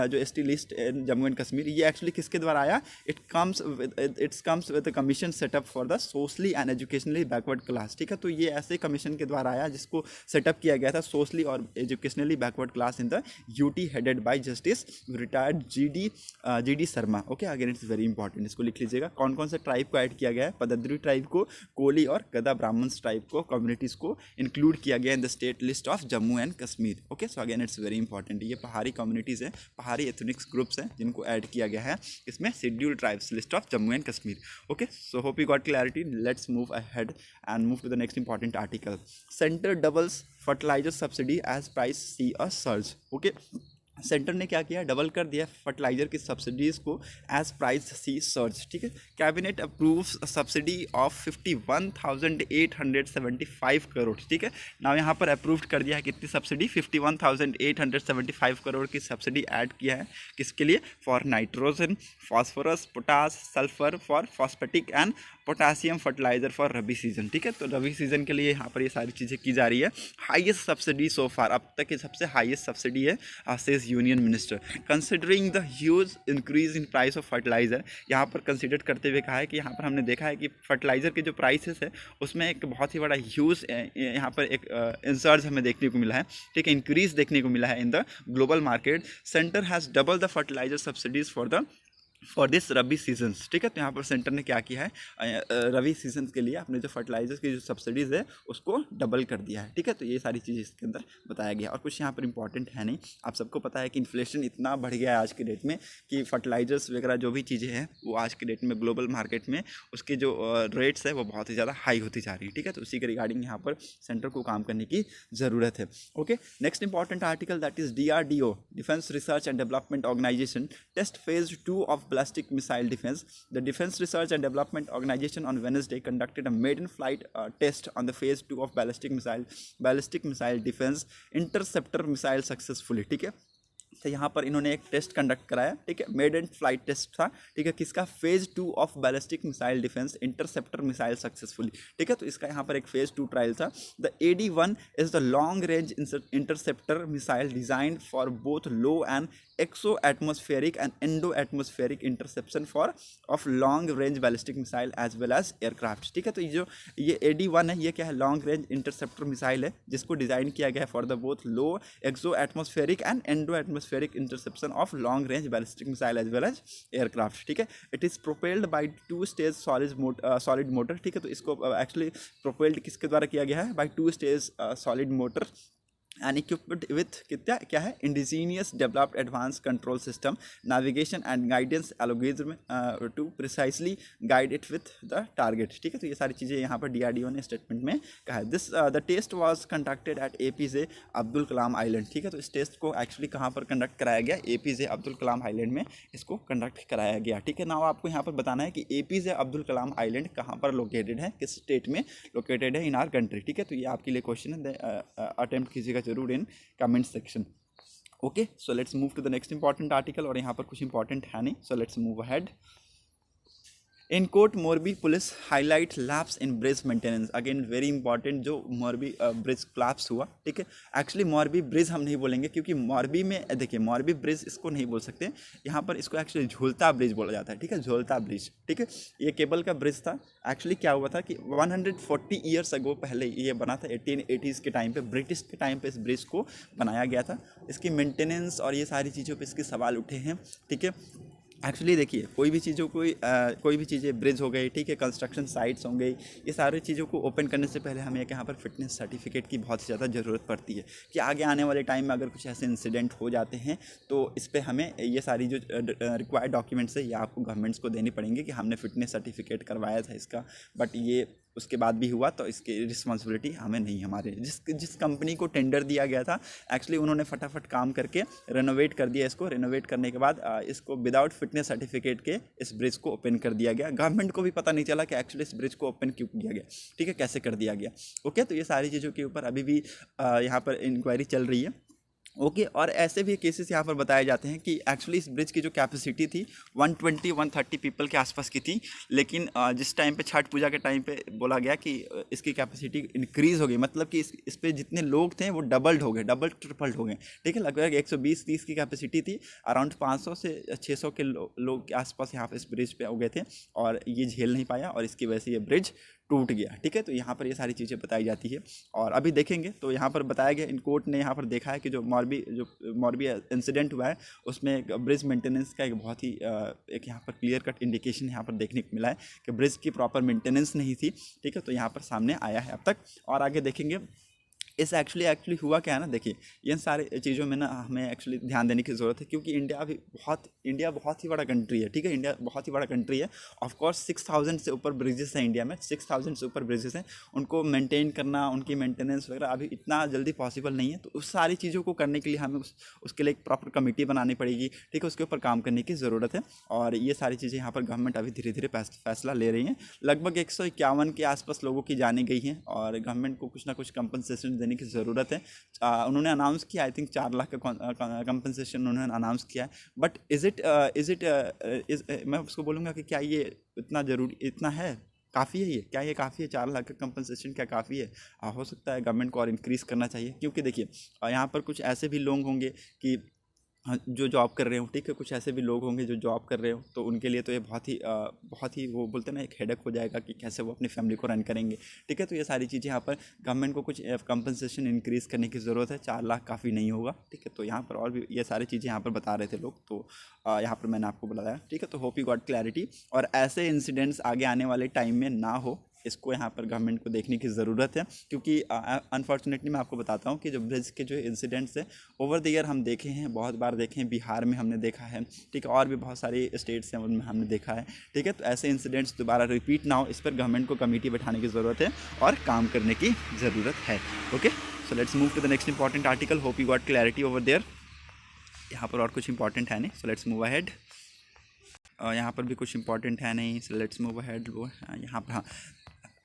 जो ST list in Jammu and Kashmir, ये एक्चुअली किसके द्वारा आया, it's comes with the commission setup for the socially and educationally backward class. ठीक है, तो ये ऐसे कमीशन के द्वारा आया जिसको सेटअप किया गया था सोशली और educationally backward class in the UT headed by justice retired G D Sharma. Okay, again it's very important, इसको लिख लीजिएगा। कौन कौन से ट्राइब को ऐड किया गया है, पदद्री ट्राइब को, कोली और गद्दा ब्राह्मण्स ट्राइब को, कम्युनिटीज़ को इंक्लूड किया गया in the state list of Jammu and Kashmir. Okay, so again it's very important. ये पहाड़ी कम्युनिटीज़ हैं, पहाड़ी एथनिक्स ग्रुप्स हैं जिनको ऐड किया गया है इसमें schedule tribes list of Jammu and Kashmir. Okay, so hope you got clarity. Let's move ahead and move to the next important article. Centre doubles fertiliser subsidy as price see a surge. Okay, centre ने क्या किया, डबल कर दिया फर्टिलाइजर की सब्सिडीज़ को एज प्राइस सी सर्ज। ठीक है, cabinet approves subsidy of 51,875 crore. ठीक है, नाउ यहाँ पर अप्रूव्ड कर दिया है कितनी सब्सिडी, 51,875 करोड़ की सब्सिडी ऐड किया है किसके लिए, for nitrogen, phosphorus, potash, sulphur, for phosphatic and potassium fertiliser for rabi season. ठीक है, तो रबी सीजन के लिए यहाँ पर ये सारी चीज़ें की जा रही है। हाईएस्ट सब्सिडी सो फार, अब तक की सबसे हाईएस्ट सब्सिडी है says union minister considering the huge increase in price of fertiliser. यहाँ पर कंसिडर करते हुए कहा है कि यहाँ पर हमने देखा है कि फर्टिलाइज़र के जो प्राइसेस है उसमें एक बहुत ही बड़ा ह्यूज यहाँ पर एक इंसर्ज हमें देखने को मिला है, ठीक है, इंक्रीज देखने को मिला है in the global market. Centre has double the fertiliser subsidies for this rabi seasons, ठीक है। तो यहाँ पर सेंटर ने क्या किया है, रबी सीजन के लिए अपने जो फर्टिलाइजर्स की जो सब्सिडीज़ है उसको डबल कर दिया है, ठीक है। तो ये सारी चीज़ें इसके अंदर बताया गया और कुछ यहाँ पर इंपॉर्टेंट है नहीं। आप सबको पता है कि इन्फ्लेशन इतना बढ़ गया है आज के डेट में कि फर्टिलाइजर्स वगैरह जो भी चीज़ें हैं वो आज के डेट में ग्लोबल मार्केट में उसके जो रेट्स है वो बहुत ही ज़्यादा हाई होती जा रही है, ठीक है। तो उसी के रिगार्डिंग यहाँ पर सेंटर को काम करने की ज़रूरत है। Okay, next important article that is DRDO, defence research and development organisation, test phase 2 of ballistic missile defense. The Defense Research and Development Organization on Wednesday conducted a maiden flight test on the phase 2 of ballistic missile defense interceptor missile successfully, ठीक है। तो यहाँ पर इन्होंने एक टेस्ट कंडक्ट कराया, ठीक है, मेड एंड फ्लाइट टेस्ट था, ठीक है, किसका, phase 2 of ballistic missile defence interceptor missile successfully, ठीक है। तो इसका यहाँ पर एक फेज 2 ट्रायल था। The AD-1 is the long range interceptor missile design for both low and exo atmospheric and endo atmospheric interception for of long range ballistic missile as well as aircraft, ठीक है। तो ये AD-1 है, ये क्या है, लॉन्ग रेंज इंटरसेप्टर मिसाइल है जिसको डिज़ाइन किया गया है for the both low exo atmospheric and endo atmospheric interception of long range ballistic missile as well as aircraft, ठीक है। It is propelled by 2 stage solid motor, ठीक है। तो इसको एक्चुअली प्रोपेल्ड किसके द्वारा किया गया है, by 2 stage solid motor and equipped with क्या है, indigenous developed advanced control system, navigation and guidance algorithm to precisely guide it with the target, ठीक है। तो ये सारी चीज़ें यहाँ पर DRDO ने स्टेटमेंट में कहा है। This the test was conducted at APJ Abdul Kalam island, ठीक है। तो इस टेस्ट को एक्चुअली कहाँ पर कंडक्ट कराया गया, APJ अब्दुल कलाम आइलैंड में इसको कंडक्ट कराया गया, ठीक है। नाउ आपको यहाँ पर बताना है कि APJ अब्दुल कलाम आइलैंड कहाँ पर लोकेटेड है, किस स्टेट में लोकेटेड है इन आर कंट्री, ठीक है। तो ये आपके लिए क्वेश्चन है, अटेम्प्ट कीजिएगा जरूर in comment section. Okay, so let's move to the next important article और यहाँ पर कुछ इंपॉर्टेंट है नहीं, so let's move ahead. In court Morbi police highlight lapse in bridge maintenance, again very important, जो मोरबी ब्रिज क्लैप्स हुआ, ठीक है। एक्चुअली मोरबी ब्रिज हम नहीं बोलेंगे क्योंकि मोरबी में देखिए मोरबी ब्रिज इसको नहीं बोल सकते, यहाँ पर इसको एक्चुअली झोलता ब्रिज बोला जाता है, ठीक है, झोलता ब्रिज, ठीक है। ये केबल का ब्रिज था। एक्चुअली क्या हुआ था कि 140 ईयर्स अगो पहले ये बना था, 1880s के टाइम पे, ब्रिटिश के टाइम पे इस ब्रिज को बनाया गया था। इसकी मेंटेनेंस और ये सारी चीज़ों पे इसके सवाल उठे हैं, ठीक है। एक्चुअली देखिए कोई भी चीज़ें ब्रिज हो गई, ठीक है, कंस्ट्रक्शन साइट्स हो गई, ये सारी चीज़ों को ओपन करने से पहले हमें यहाँ पर फिटनेस सर्टिफिकेट की बहुत ज़्यादा ज़रूरत पड़ती है कि आगे आने वाले टाइम में अगर कुछ ऐसे इंसिडेंट हो जाते हैं तो इस पर हमें ये सारी जो रिक्वायर्ड डॉक्यूमेंट्स है ये आपको गवर्नमेंट्स को देनी पड़ेंगे कि हमने फिटनेस सर्टिफिकेट करवाया था इसका, बट ये उसके बाद भी हुआ तो इसकी रिस्पॉन्सिबिलिटी हमें नहीं, हमारे जिस कंपनी को टेंडर दिया गया था एक्चुअली उन्होंने फटाफट काम करके रेनोवेट कर दिया इसको। रेनोवेट करने के बाद इसको विदाउट फिटनेस सर्टिफिकेट के इस ब्रिज को ओपन कर दिया गया। गवर्नमेंट को भी पता नहीं चला कि एक्चुअली इस ब्रिज को ओपन क्यों किया गया, ठीक है, कैसे कर दिया गया। ओके, तो ये सारी चीज़ों के ऊपर अभी भी यहाँ पर इंक्वायरी चल रही है। ओके, और ऐसे भी केसेस यहाँ पर बताए जाते हैं कि एक्चुअली इस ब्रिज की जो कैपेसिटी थी 120-130 पीपल के आसपास की थी, लेकिन जिस टाइम पे छठ पूजा के टाइम पे बोला गया कि इसकी कैपेसिटी इंक्रीज़ हो गई, मतलब कि इस पे जितने लोग थे वो डबल ट्रिपल्ड हो गए, ठीक है। लगभग 120-130 की कैपेसिटी थी, अराउंड 500 से 600 के लोग के आसपास यहाँ पर इस ब्रिज पे हो गए थे और ये झेल नहीं पाया और इसकी वजह से ये ब्रिज टूट गया, ठीक है। तो यहाँ पर ये सारी चीज़ें बताई जाती है और अभी देखेंगे तो यहाँ पर बताया गया, इन कोर्ट ने यहाँ पर देखा है कि जो मोरबी इंसिडेंट हुआ है उसमें एक ब्रिज मेंटेनेंस का एक बहुत ही एक यहाँ पर क्लियर कट इंडिकेशन यहाँ पर देखने को मिला है कि ब्रिज की प्रॉपर मेंटेनेंस नहीं थी, ठीक है। तो यहाँ पर सामने आया है अब तक और आगे देखेंगे इस एक्चुअली हुआ क्या है ना, देखिए इन सारी चीज़ों में ना हमें एक्चुअली ध्यान देने की ज़रूरत है क्योंकि इंडिया बहुत ही बड़ा कंट्री है, ठीक है। इंडिया बहुत ही बड़ा कंट्री है, ऑफकोर्स 6000 से ऊपर ब्रिजेस हैं इंडिया में, 6000 से ऊपर ब्रिजेस हैं, उनको मेंटेन करना, उनकी मेंटेनेंस वगैरह अभी इतना जल्दी पॉसिबल नहीं है। तो उस सारी चीज़ों को करने के लिए हमें उसके लिए एक प्रॉपर कमेटी बनानी पड़ेगी, ठीक है, उसके ऊपर काम करने की ज़रूरत है और ये सारी चीज़ें यहाँ पर गवर्नमेंट अभी धीरे धीरे फैसला ले रही है। लगभग 151 के आसपास लोगों की जानी गई हैं और गवर्नमेंट को कुछ ना कुछ कंपनसेशन देने की ज़रूरत है। उन्होंने अनाउंस किया, आई थिंक 4 लाख का कंपनसेशन उन्होंने अनाउंस किया है, बट इज़ इट मैं उसको बोलूँगा कि क्या ये इतना है, काफ़ी है, क्या ये काफ़ी है? 4 लाख का कंपनसेशन क्या काफ़ी है? हो सकता है गवर्नमेंट को और इंक्रीज़ करना चाहिए क्योंकि देखिए यहाँ पर कुछ ऐसे भी लोग होंगे कि जो जॉब कर रहे हो, ठीक है, कुछ ऐसे भी लोग होंगे जो जॉब कर रहे हो, तो उनके लिए तो ये बहुत ही वो बोलते हैं ना, एक हेडक हो जाएगा कि कैसे वो अपनी फैमिली को रन करेंगे। ठीक है, तो ये सारी चीज़ें यहाँ पर गवर्नमेंट को कुछ कंपनसेशन इंक्रीज़ करने की ज़रूरत है। 4 लाख काफ़ी नहीं होगा। ठीक है, तो यहाँ पर और भी ये सारी चीज़ें यहाँ पर बता रहे थे लोग, तो यहाँ पर मैंने आपको बताया। ठीक है, तो होप यू गॉट क्लैरिटी, और ऐसे इंसिडेंट्स आगे आने वाले टाइम में ना हो, इसको यहाँ पर गवर्नमेंट को देखने की ज़रूरत है। क्योंकि अनफॉर्चुनेटली मैं आपको बताता हूँ कि जो ब्रिज के जो इंसिडेंट्स है ओवर द ईयर हम देखे हैं, बहुत बार देखे हैं। बिहार में हमने देखा है, ठीक है, और भी बहुत सारी स्टेट्स हैं उनमें हमने देखा है। ठीक है, तो ऐसे इंसिडेंट्स दोबारा रिपीट ना हो, इस पर गवर्नमेंट को कमेटी बैठाने की ज़रूरत है और काम करने की ज़रूरत है। Okay, so let's move to the next important article. Hope you got clarity over there. यहाँ पर और कुछ इंपॉर्टेंट है नहीं, सो लेट्स मूव अहेड। यहाँ पर भी कुछ इंपॉर्टेंट है नहीं, सो लेट्स मूव अहेड। वो यहाँ पर, हाँ,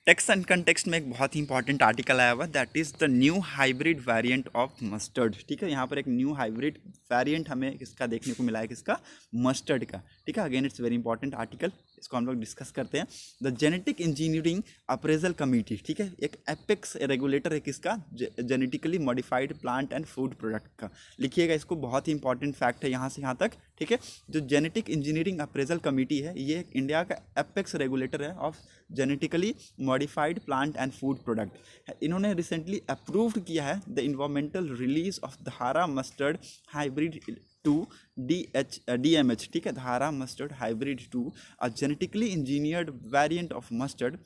टेक्स्ट एंड कंटेक्स्ट में एक बहुत ही इंपॉर्टेंट आर्टिकल आया हुआ, that is the new hybrid variant of mustard. ठीक है, यहाँ पर एक न्यू हाइब्रिड वेरिएंट हमें किसका देखने को मिला है, किसका, मस्टर्ड का। ठीक है, again it's very important article, इसको हम लोग डिस्कस करते हैं। The genetic engineering appraisal committee, ठीक है, एक एपेक्स रेगुलेटर है किसका, genetically modified plant and food product का। लिखिएगा इसको, बहुत ही इंपॉर्टेंट फैक्ट है यहाँ से यहाँ तक। ठीक है, जो जेनेटिक इंजीनियरिंग अप्रेजल कमेटी है, ये इंडिया का एपेक्स रेगुलेटर है of genetically modified plant and food product. इन्होंने रिसेंटली अप्रूव्ड किया है द इन्वायरमेंटल रिलीज ऑफ धारा मस्टर्ड हाइब्रिड 2 DMH। ठीक है, धारा mustard hybrid 2, a genetically engineered variant of mustard.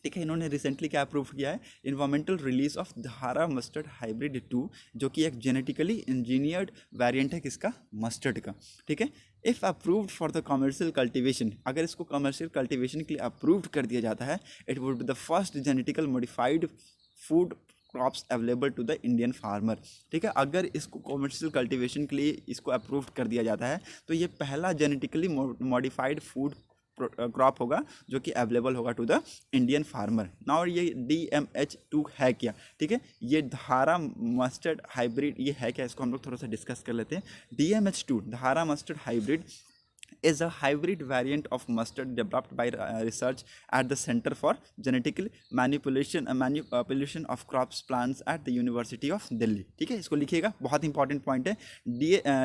ठीक है, इन्होंने रिसेंटली क्या अप्रूव किया है, इन्वायरमेंटल रिलीज ऑफ धारा मस्टर्ड हाइब्रिड 2, जो कि एक जेनेटिकली इंजीनियर्ड वेरिएंट है किसका, मस्टर्ड का। ठीक है, if approved for the commercial cultivation, अगर इसको कमर्शियल कल्टीवेशन के लिए अप्रूव्ड कर दिया जाता है, it would be the first genetical modified food crops available to the Indian farmer. ठीक है, अगर इसको कमर्शियल कल्टीवेशन के लिए इसको अप्रूव कर दिया जाता है, तो ये पहला जेनेटिकली मॉडिफाइड फूड क्रॉप होगा जो कि अवेलेबल होगा टू द इंडियन फार्मर ना। और ये DMH2 है क्या, ठीक है, ये धारा मस्टर्ड हाइब्रिड ये है क्या, इसको हम लोग थोड़ा सा डिस्कस कर लेते हैं। DMH2 धारा mustard hybrid is a hybrid variant of mustard developed by research at the Center for Genetical Manipulation of Crops Plants at the University of Delhi। ठीक है, इसको लिखिएगा, बहुत इंपॉर्टेंट पॉइंट है।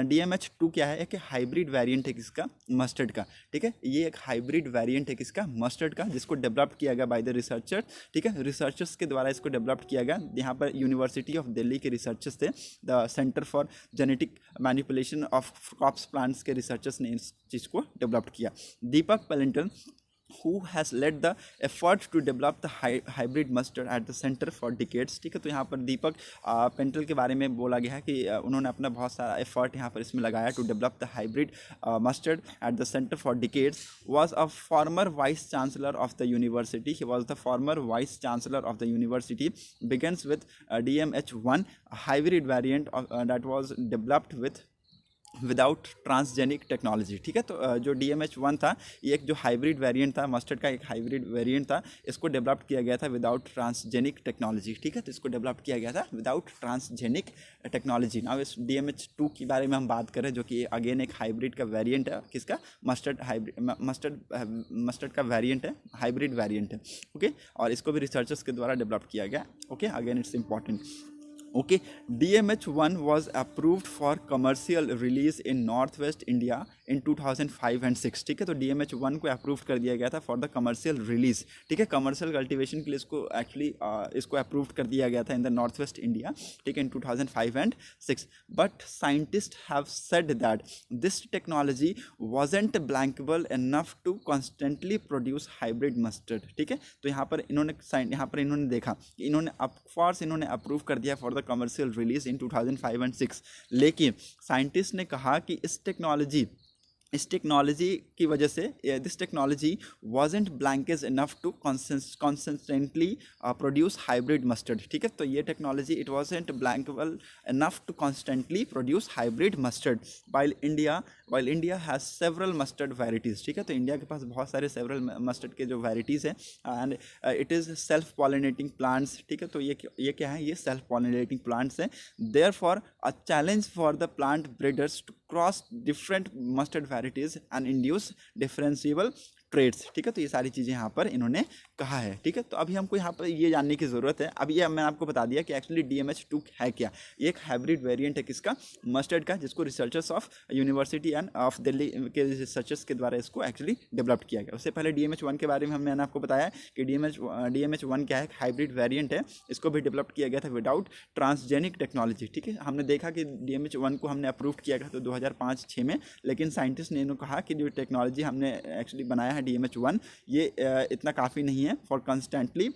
DMH2 क्या है, एक हाइब्रिड वेरिएंट है किसका, मस्टर्ड का। ठीक है, ये एक हाइब्रिड वेरिएंट है किसका, मस्टर्ड का, जिसको डेवलप किया गया बाय द रिसर्चर्स। ठीक है, रिसर्चर्स के द्वारा इसको डेवलप किया गया। यहाँ पर यूनिवर्सिटी ऑफ दिल्ली के रिसर्चर्स थे, the centre for genetic manipulation of crops plants के रिसर्चर्स ने इस चीज़ को डेवलप किया। दीपक पेलेंटन who has led the effort to develop the hybrid mustard at the center for decades। ठीक है, तो यहाँ पर दीपक पेंटल के बारे में बोला गया है कि उन्होंने अपना बहुत सारा एफर्ट यहाँ पर इसमें लगाया to develop the hybrid mustard at the centre for decades. Was a former vice chancellor of the university, he was the former vice chancellor of the university. Begins with DMH1 hybrid variant that was developed without transgenic technology. ठीक है, तो जो DMH1 था, ये एक जो हाइब्रिड वेरिएंट था, मस्टर्ड का एक हाइब्रिड वेरिएंट था, इसको डेवलप किया गया था विदाउट ट्रांसजेनिक टेक्नोलॉजी। ठीक है, तो इसको डेवलप किया गया था विदाउट ट्रांसजेनिक टेक्नोलॉजी। नाउ इस DMH2 के बारे में हम बात करें, जो कि अगेन एक हाइब्रिड का वेरिएंट है किसका, मस्टर्ड का वेरिएंट है, हाइब्रिड वेरिएंट है। ओके, और इसको भी रिसर्चर्स के द्वारा डेवलप किया गया। Okay, again it's important. Okay, DMH1 was approved for commercial release in Northwest India in 2005 and 6। ठीक है, तो DMH1 को अप्रूव कर दिया गया था फॉर द कमर्शियल रिलीज। ठीक है, कमर्शियल कल्टीवेशन के लिए इसको एक्चुअली इसको अप्रूव कर दिया गया था in the north west India. ठीक है, इन 2005 and 6। But scientist have said that this technology wasn't blankable enough to constantly produce hybrid mustard। ठीक है, तो यहाँ पर इन्होंने देखा कि इन्होंने अप्रूव कर दिया for the commercial release in 2005 and 6, लेकिन साइंटिस्ट ने कहा कि इस टेक्नोलॉजी की वजह से this technology wasn't blankage enough to consistently produce hybrid mustard. ठीक है, तो ये technology it wasn't blankable enough to constantly produce hybrid mustard while India has several mustard varieties. ठीक है, तो इंडिया के पास बहुत सारे सेवरल मस्टर्ड के जो वेराइटीज़ हैं, and it is self pollinating plants. ठीक है, तो ये क्या है, ये सेल्फ पॉलिनेटिंग प्लांट्स हैं। Therefore a challenge for the plant breeders to cross different mustard varieties and induce differentiable traits, ठीक है। तो ये सारी चीज़ें यहाँ पर इन्होंने कहा है, ठीक है। तो अभी हमको यहाँ पर ये जानने की ज़रूरत है, अभी ये मैंने आपको बता दिया कि एक्चुअली DMH2 है क्या। ये एक हाइब्रिड वेरिएंट है किसका, मस्टर्ड का, जिसको researchers of university end of Delhi के रिसर्चर्स के द्वारा इसको एक्चुअली डेवलप किया गया। उससे पहले DMH1 के बारे में मैंने आपको बताया कि DMH1 क्या है, हाइब्रिड वेरिएंट है, इसको भी डेवलप किया गया था विदाउट ट्रांसजेनिक टेक्नोलॉजी, ठीक है। हमने देखा कि DMH1 को हमने अप्रूव किया गया था 2005-6 में, लेकिन साइंटिस्ट ने इन्होंने कहा कि जो टेक्नोलॉजी हमने एक्चुअली बनाया है DMH1 ये इतना काफ़ी नहीं है for constantly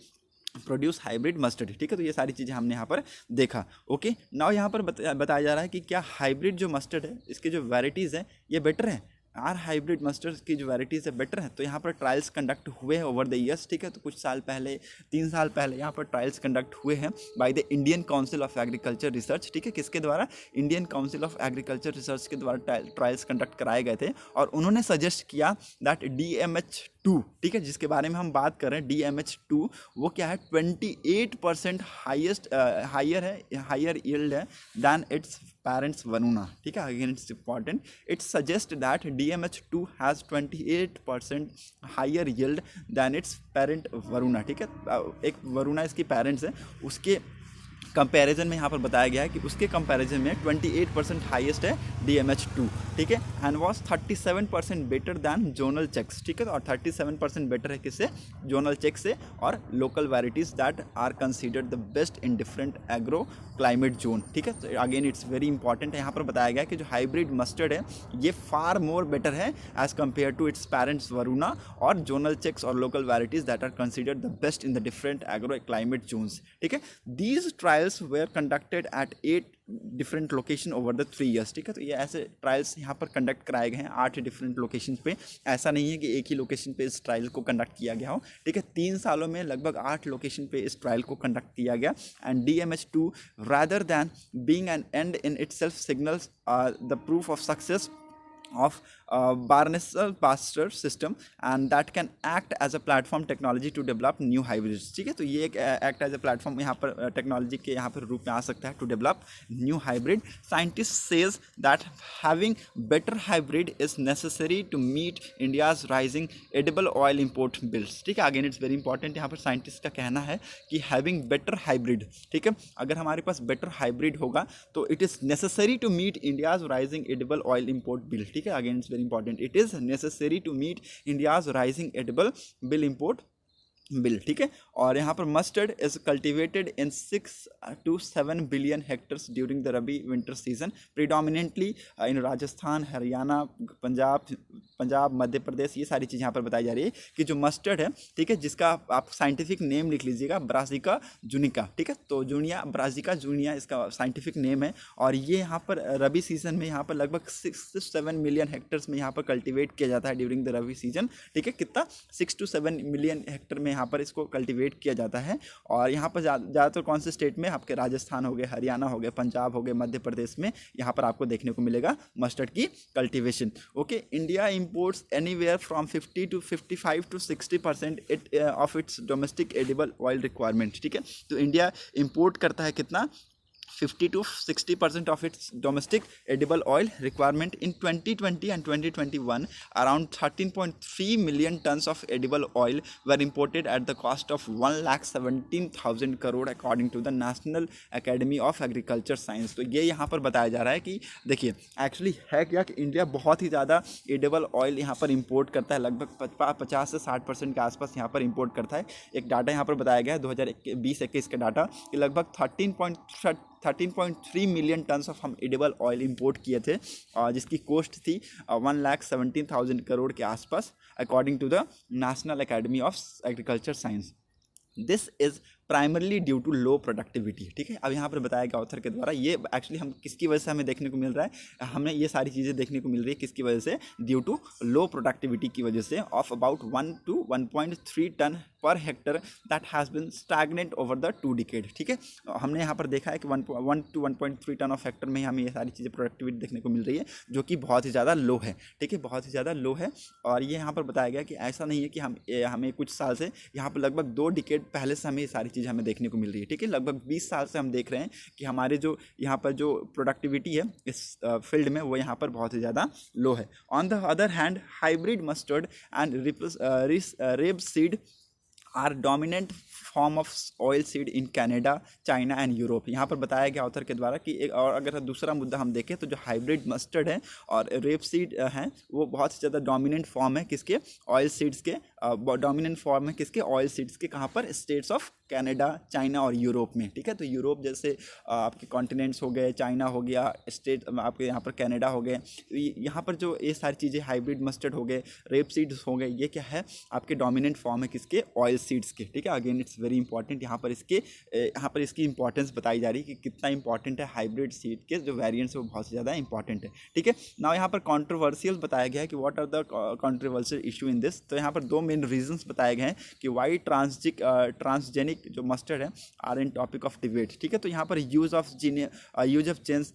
produce hybrid mustard, ठीक है। तो ये सारी चीज़ें हमने यहाँ पर देखा। ओके, नाउ यहाँ पर बताया जा रहा है कि क्या हाइब्रिड जो मस्टर्ड है इसके जो वैराइटीज़ हैं ये बेटर हैं, आर हाइब्रिड मस्टर्ड की जो वैराइटीज़ है बेटर है। तो यहाँ पर ट्रायल्स कंडक्ट हुए हैं ओवर द ईयर्स, ठीक है। तो कुछ साल पहले 3 साल पहले यहाँ पर ट्रायल्स कंडक्ट हुए हैं by the Indian council of agriculture research, ठीक है। किसके द्वारा, Indian council of agriculture research के द्वारा ट्रायल्स कंडक्ट कराए गए थे, और उन्होंने सजेस्ट किया दैट DMH2, ठीक है, जिसके बारे में हम बात कर रहे हैं DMH2, वो क्या है 28% हायर यील्ड है दैन इट्स parents Varuna, ठीक है। Again it's important, it suggest that DMH2 has 28% higher yield than its parent Varuna, ठीक है। एक वरुणा इसकी पेरेंट्स है, उसके कंपैरिजन में यहाँ पर बताया गया है कि उसके कंपैरिजन में 28% हाईएस्ट है DMH2, ठीक है। And was 37% better than zonal checks, ठीक है। और 37% बेटर है किससे, जोनल चेक से, और local varieties that are considered the best in different agro climate zone, ठीक है। तो अगेन इट्स वेरी इंपॉर्टेंट है, यहाँ पर बताया गया कि जो हाइब्रिड मस्टर्ड है ये फार मोर बेटर है as compare to its parents Varuna और जोनल चेक्स और local varieties that are considered the best in the different agro climate zones, ठीक है। These trials were conducted at 8 different location over the 3 years, ठीक है। तो ये ऐसे ट्रायल्स यहाँ पर कंडक्ट कराए गए हैं 8 डिफरेंट लोकेशन पे। ऐसा नहीं है कि एक ही लोकेशन पे इस ट्रायल को कंडक्ट किया गया हो, ठीक है। 3 सालों में लगभग 8 लोकेशन पे इस ट्रायल को कंडक्ट किया गया। And DMH2 rather than being an end in itself signals the proof of success of Barnesel pasture system and that can act as a platform technology to develop new hybrids, ठीक है। तो ये एक एक्ट एज ए प्लेटफॉर्म यहाँ पर टेक्नोलॉजी के यहाँ पर रूप में आ सकता है to develop new hybrid. Scientist says that having better hybrid is necessary to meet India's rising edible oil import bills, ठीक है। अगेन इट्स वेरी इंपॉर्टेंट, यहाँ पर साइंटिस्ट का कहना है कि हैविंग बेटर हाइब्रिड, ठीक है, अगर हमारे पास बेटर हाइब्रिड होगा तो it is necessary to meet India's rising edible oil import bill, ठीक है। Again it's very important, it is necessary to meet India's rising edible bill import bill, ठीक है। और यहाँ पर mustard is cultivated in 6 to 7 billion hectares during the rabi winter season predominantly in Rajasthan, Haryana, Punjab, Madhya Pradesh. ये सारी चीज़ यहाँ पर बताई जा रही है कि जो मस्टर्ड है, ठीक है, जिसका आप साइंटिफिक नेम लिख लीजिएगा ब्रासिका जूनिका, ठीक है। तो जूनिया, ब्रासिका जूनिया इसका साइंटिफिक नेम है। और ये यहाँ पर रबी सीजन में यहाँ पर लगभग 6 to 7 मिलियन हेक्टर्स में यहाँ पर कल्टिवेट किया जाता है ड्यूरिंग द रबी सीजन, ठीक है। कितना, 6 to 7 मिलियन हेक्टर में यहाँ पर इसको कल्टिवेट किया जाता है। और यहाँ पर ज़्यादातर कौन से स्टेट में, आपके राजस्थान हो गए, हरियाणा हो गए, पंजाब हो गए, मध्य प्रदेश में यहाँ पर आपको देखने को मिलेगा मस्टर्ड की cultivation. Okay, India imports anywhere from 50 to 55 to 60% of its domestic edible oil requirement, ठीक है। तो इंडिया इंपोर्ट करता है कितना, 50 to 60% of its domestic edible oil requirement in 2020 and 2021. Around 13.3 million tons of edible oil were imported at the cost of 1,17,000 crore according to the National Academy of Agriculture Science. तो ये यहाँ पर बताया जा रहा है कि देखिए एक्चुअली है क्या कि इंडिया बहुत ही ज़्यादा एडिबल ऑयल यहाँ पर इंपोर्ट करता है, लगभग 50 से 60% के आसपास यहाँ पर इंपोर्ट करता है। एक डाटा यहाँ पर बताया गया है 2020-21 का डाटा कि लगभग 13.3 मिलियन टन्स ऑफ हम एडिबल ऑयल इंपोर्ट किए थे, जिसकी कॉस्ट थी 1,17,000 करोड़ के आसपास according to the national academy of agriculture science. This is primarily due to low productivity, ठीक है। अब यहाँ पर बताया गया ऑथर के द्वारा, ये एक्चुअली हम किसकी वजह से हमें देखने को मिल रहा है, हमें ये सारी चीज़ें देखने को मिल रही है किसकी वजह से, ड्यू टू लो प्रोडक्टिविटी की वजह से of about 1 to 1.3 ton per hectare that has been stagnant over the 2 decade, ठीक है। हमने यहाँ पर देखा है कि 1 to 1.3 टन ऑफ हेक्टर में हमें ये सारी चीज़ें प्रोडक्टिविटी देखने को मिल रही है, जो कि बहुत ही ज़्यादा लो है, ठीक है, बहुत ही ज़्यादा लो है। और ये यहाँ पर बताया गया कि ऐसा नहीं है कि हमें कुछ साल से, यहाँ पर लगभग 2 decade पहले से हमें ये सारी चीज़ हमें देखने को मिल रही है। ठीक है, लगभग 20 साल से हम देख रहे हैं कि हमारे जो यहाँ पर जो प्रोडक्टिविटी है इस फील्ड में वो यहाँ पर बहुत ही ज़्यादा लो है। On the other hand hybrid mustard and rapeseed are dominant form of oil seed in Canada, China and Europe. यहाँ पर बताया गया ऑथर के द्वारा कि एक और अगर दूसरा मुद्दा हम देखें तो जो हाइब्रिड मस्टर्ड है और रेप सीड हैं वो बहुत ही ज़्यादा डोमिनेंट फॉर्म है किसके, ऑयल सीड्स के, डोमिनेंट फॉर्म है किसके, ऑयल सीड्स के। कहाँ पर, स्टेट्स ऑफ कनाडा, चाइना और यूरोप में। ठीक है, तो यूरोप जैसे आपके कॉन्टिनेंट्स हो गए, चाइना हो गया, स्टेट आपके यहाँ पर कनाडा हो गए, यहाँ पर जो ये सारी चीज़ें हाइब्रिड मस्टर्ड हो गए, रेप सीड्स हो गए, ये क्या है आपके डोमिनेंट फॉर्म है किसके, ऑयल सीड्स के। ठीक है, अगेन इट्स वेरी इंपॉर्टेंट, यहाँ पर इसकी इंपॉर्टेंस बताई जा रही है कि कितना इंपॉर्टेंट है हाइब्रिड सीड के जो वेरिएंट्स है वो बहुत ज़्यादा इंपॉर्टेंट है। ठीक है, नाउ यहाँ पर कॉन्ट्रोवर्शियल बताया गया है कि what are the controversial issue in this. तो यहाँ पर दो मेन रीजंस बताए गए हैं कि वाई ट्रांसजेनिक जो मस्टर्ड है are in topic of debate. ठीक है, तो यहाँ पर use of genes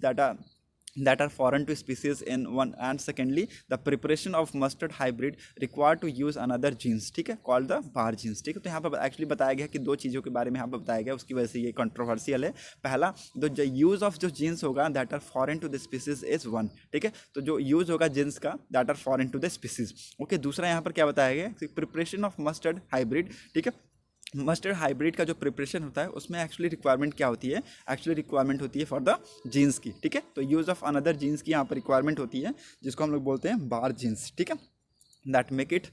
that are foreign to species in one, and secondly the preparation of mustard hybrid required to use another genes, ठीक है, called the bar genes। ठीक है, तो यहाँ पर एक्चुअली बताया गया कि दो चीज़ों के बारे में यहाँ पर बताया गया, उसकी वजह से ये कंट्रोवर्शियल है। पहला, जो यूज़ ऑफ जो जीन्स होगा that are foreign to the species is one. ठीक है, तो जो यूज़ होगा जीन्स का that are foreign to the species. Okay, दूसरा यहाँ पर क्या बताया गया, प्रिपरेशन ऑफ मस्टर्ड हाइब्रिड। ठीक है, मस्टर्ड हाइब्रिड का जो प्रिपरेशन होता है उसमें एक्चुअली रिक्वायरमेंट क्या होती है, एक्चुअली रिक्वायरमेंट होती है फॉर द जीन्स की। ठीक है, तो यूज़ ऑफ अनदर जीन्स की यहाँ पर रिक्वायरमेंट होती है जिसको हम लोग बोलते हैं बार जीन्स। ठीक है, that make it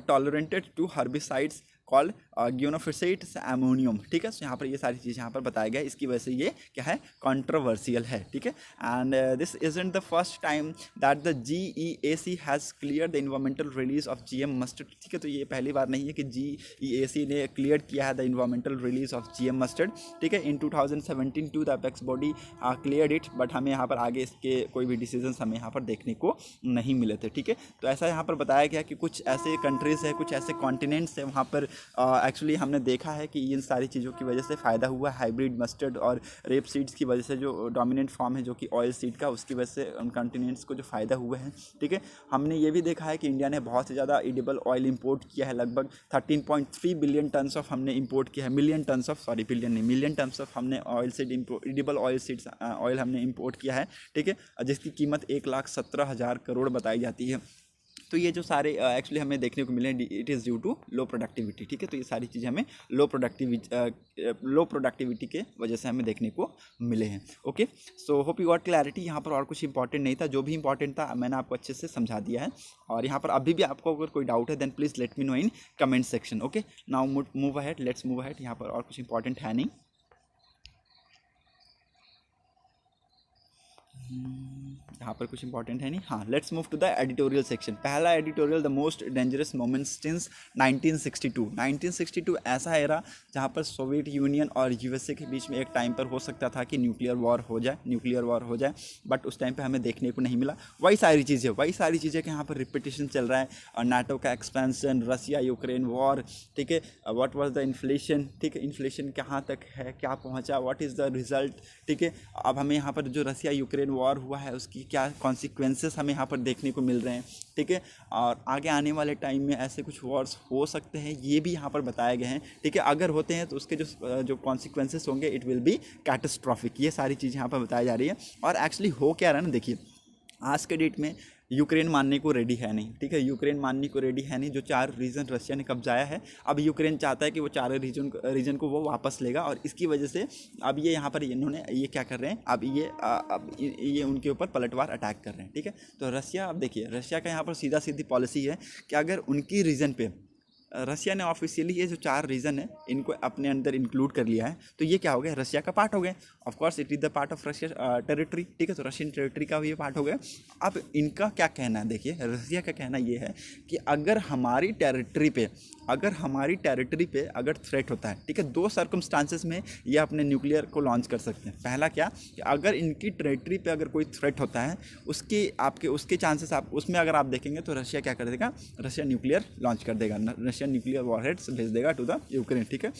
tolerated to herbicides called ग्यूनोफिसाइड्स अमोनियम। ठीक है, तो यहाँ पर ये सारी चीज़ यहाँ पर बताया गया, इसकी वजह से ये क्या है, कंट्रोवर्शियल है। ठीक है, and this isn't the first time that the GEAC has clear the environmental release of GM mustard. ठीक है, तो ये पहली बार नहीं है कि GEAC ने क्लियर किया है the environmental release of GM mustard. ठीक है, in 2017 to the apex body cleared it, but हमें यहाँ पर आगे इसके कोई भी डिसीजन हमें यहाँ पर देखने को नहीं मिले थे। ठीक है, तो ऐसा यहाँ पर बताया गया कि कुछ ऐसे कंट्रीज़ है, कुछ ऐसे कॉन्टिनेंट्स है वहाँ पर एक्चुअली हमने देखा है कि इन सारी चीज़ों की वजह से फ़ायदा हुआ है। हाइब्रिड मस्टर्ड और रेप सीड्स की वजह से जो डोमिनेंट फॉर्म है जो कि ऑयल सीड का, उसकी वजह से उन कॉन्टिनेंट्स को जो फ़ायदा हुआ है। ठीक है, हमने ये भी देखा है कि इंडिया ने बहुत ज़्यादा एडिबल ऑयल इंपोर्ट किया है, लगभग 13.3 बिलियन टन्स ऑफ हमने इंपोर्ट किया है, million tons of, sorry billion नहीं, मिलियन टन्स ऑफ हमने oil seed edible oil seeds oil हमने इंपोर्ट किया है। ठीक है, जिसकी कीमत 1,17,000 करोड़ बताई जाती है। तो ये जो सारे एक्चुअली हमें देखने को मिले, it is due to low productivity. ठीक है, तो ये सारी चीज़ें हमें लो प्रोडक्टिविटी के वजह से हमें देखने को मिले हैं। Okay, so hope you got clarity. यहाँ पर और कुछ इंपॉर्टेंट नहीं था, जो भी इंपॉर्टेंट था मैंने आपको अच्छे से समझा दिया है। और यहाँ पर अभी भी आपको अगर कोई डाउट है then please let me know in comment section. Okay, now move ahead, let's move ahead. यहाँ पर और कुछ इंपॉर्टेंट है नहीं। यहाँ पर कुछ इंपॉर्टेंट है नहीं। हाँ, let's move to the editorial section. पहला editorial, the most dangerous moments since 1962। 1962 ऐसा एरा जहाँ पर सोवियत यूनियन और USA के बीच में एक टाइम पर हो सकता था कि न्यूक्लियर वॉर हो जाए, बट उस टाइम पे हमें देखने को नहीं मिला। वही सारी चीज़ें कि यहाँ पर रिपीटेशन चल रहा है, और नाटो का एक्सपेंशन, रसिया यूक्रेन वॉर। ठीक है, व्हाट वाज द इन्फ्लेशन। ठीक है, इन्फ्लेशन कहाँ तक है, क्या पहुँचा, व्हाट इज़ द रिजल्ट। ठीक है, अब हमें यहाँ पर जो रसिया यूक्रेन वॉर हुआ है उसकी क्या कॉन्सिक्वेंसेस हमें यहाँ पर देखने को मिल रहे हैं। ठीक है, और आगे आने वाले टाइम में ऐसे कुछ वॉर्स हो सकते हैं, ये भी यहाँ पर बताए गए हैं। ठीक है, अगर होते हैं तो उसके जो कॉन्सिक्वेंसेस होंगे इट विल बी कैटास्ट्रॉफिक। ये सारी चीज़ यहाँ पर बताई जा रही है। और एक्चुअली हो क्या रहा है ना, देखिए आज के डेट में यूक्रेन मानने को रेडी है नहीं। ठीक है, यूक्रेन मानने को रेडी है नहीं। जो 4 रीजन रशिया ने कब्जाया है, अब यूक्रेन चाहता है कि वो 4 रीजन को वो वापस लेगा, और इसकी वजह से अब ये यहाँ पर इन्होंने ये क्या कर रहे हैं, अब ये उनके ऊपर पलटवार अटैक कर रहे हैं। ठीक है, तो रशिया, अब देखिए रशिया का यहाँ पर सीधी पॉलिसी है कि अगर उनकी रीजन पे रशिया ने ऑफिशियली ये जो 4 रीजन है इनको अपने अंदर इंक्लूड कर लिया है, तो ये क्या हो गया, रशिया का पार्ट हो गया। Of course it is the part of Russia territory. ठीक है, तो रशियन टेरिटरी का भी ये पार्ट हो गया। अब इनका क्या कहना है, देखिए रशिया का कहना ये है कि अगर हमारी टेरिटरी पे अगर थ्रेट होता है, ठीक है, 2 सर्कमस्टांसेस में ये अपने न्यूक्लियर को लॉन्च कर सकते हैं। पहला क्या कि अगर इनकी टेरिटरी पे अगर कोई थ्रेट होता है, उसके चांसेस आप उसमें अगर आप देखेंगे तो रशिया क्या कर देगा, रशिया न्यूक्लियर लॉन्च कर देगा, रशिया न्यूक्लियर वॉरहेड्स भेज देगा टू द यूक्रेन। ठीक है,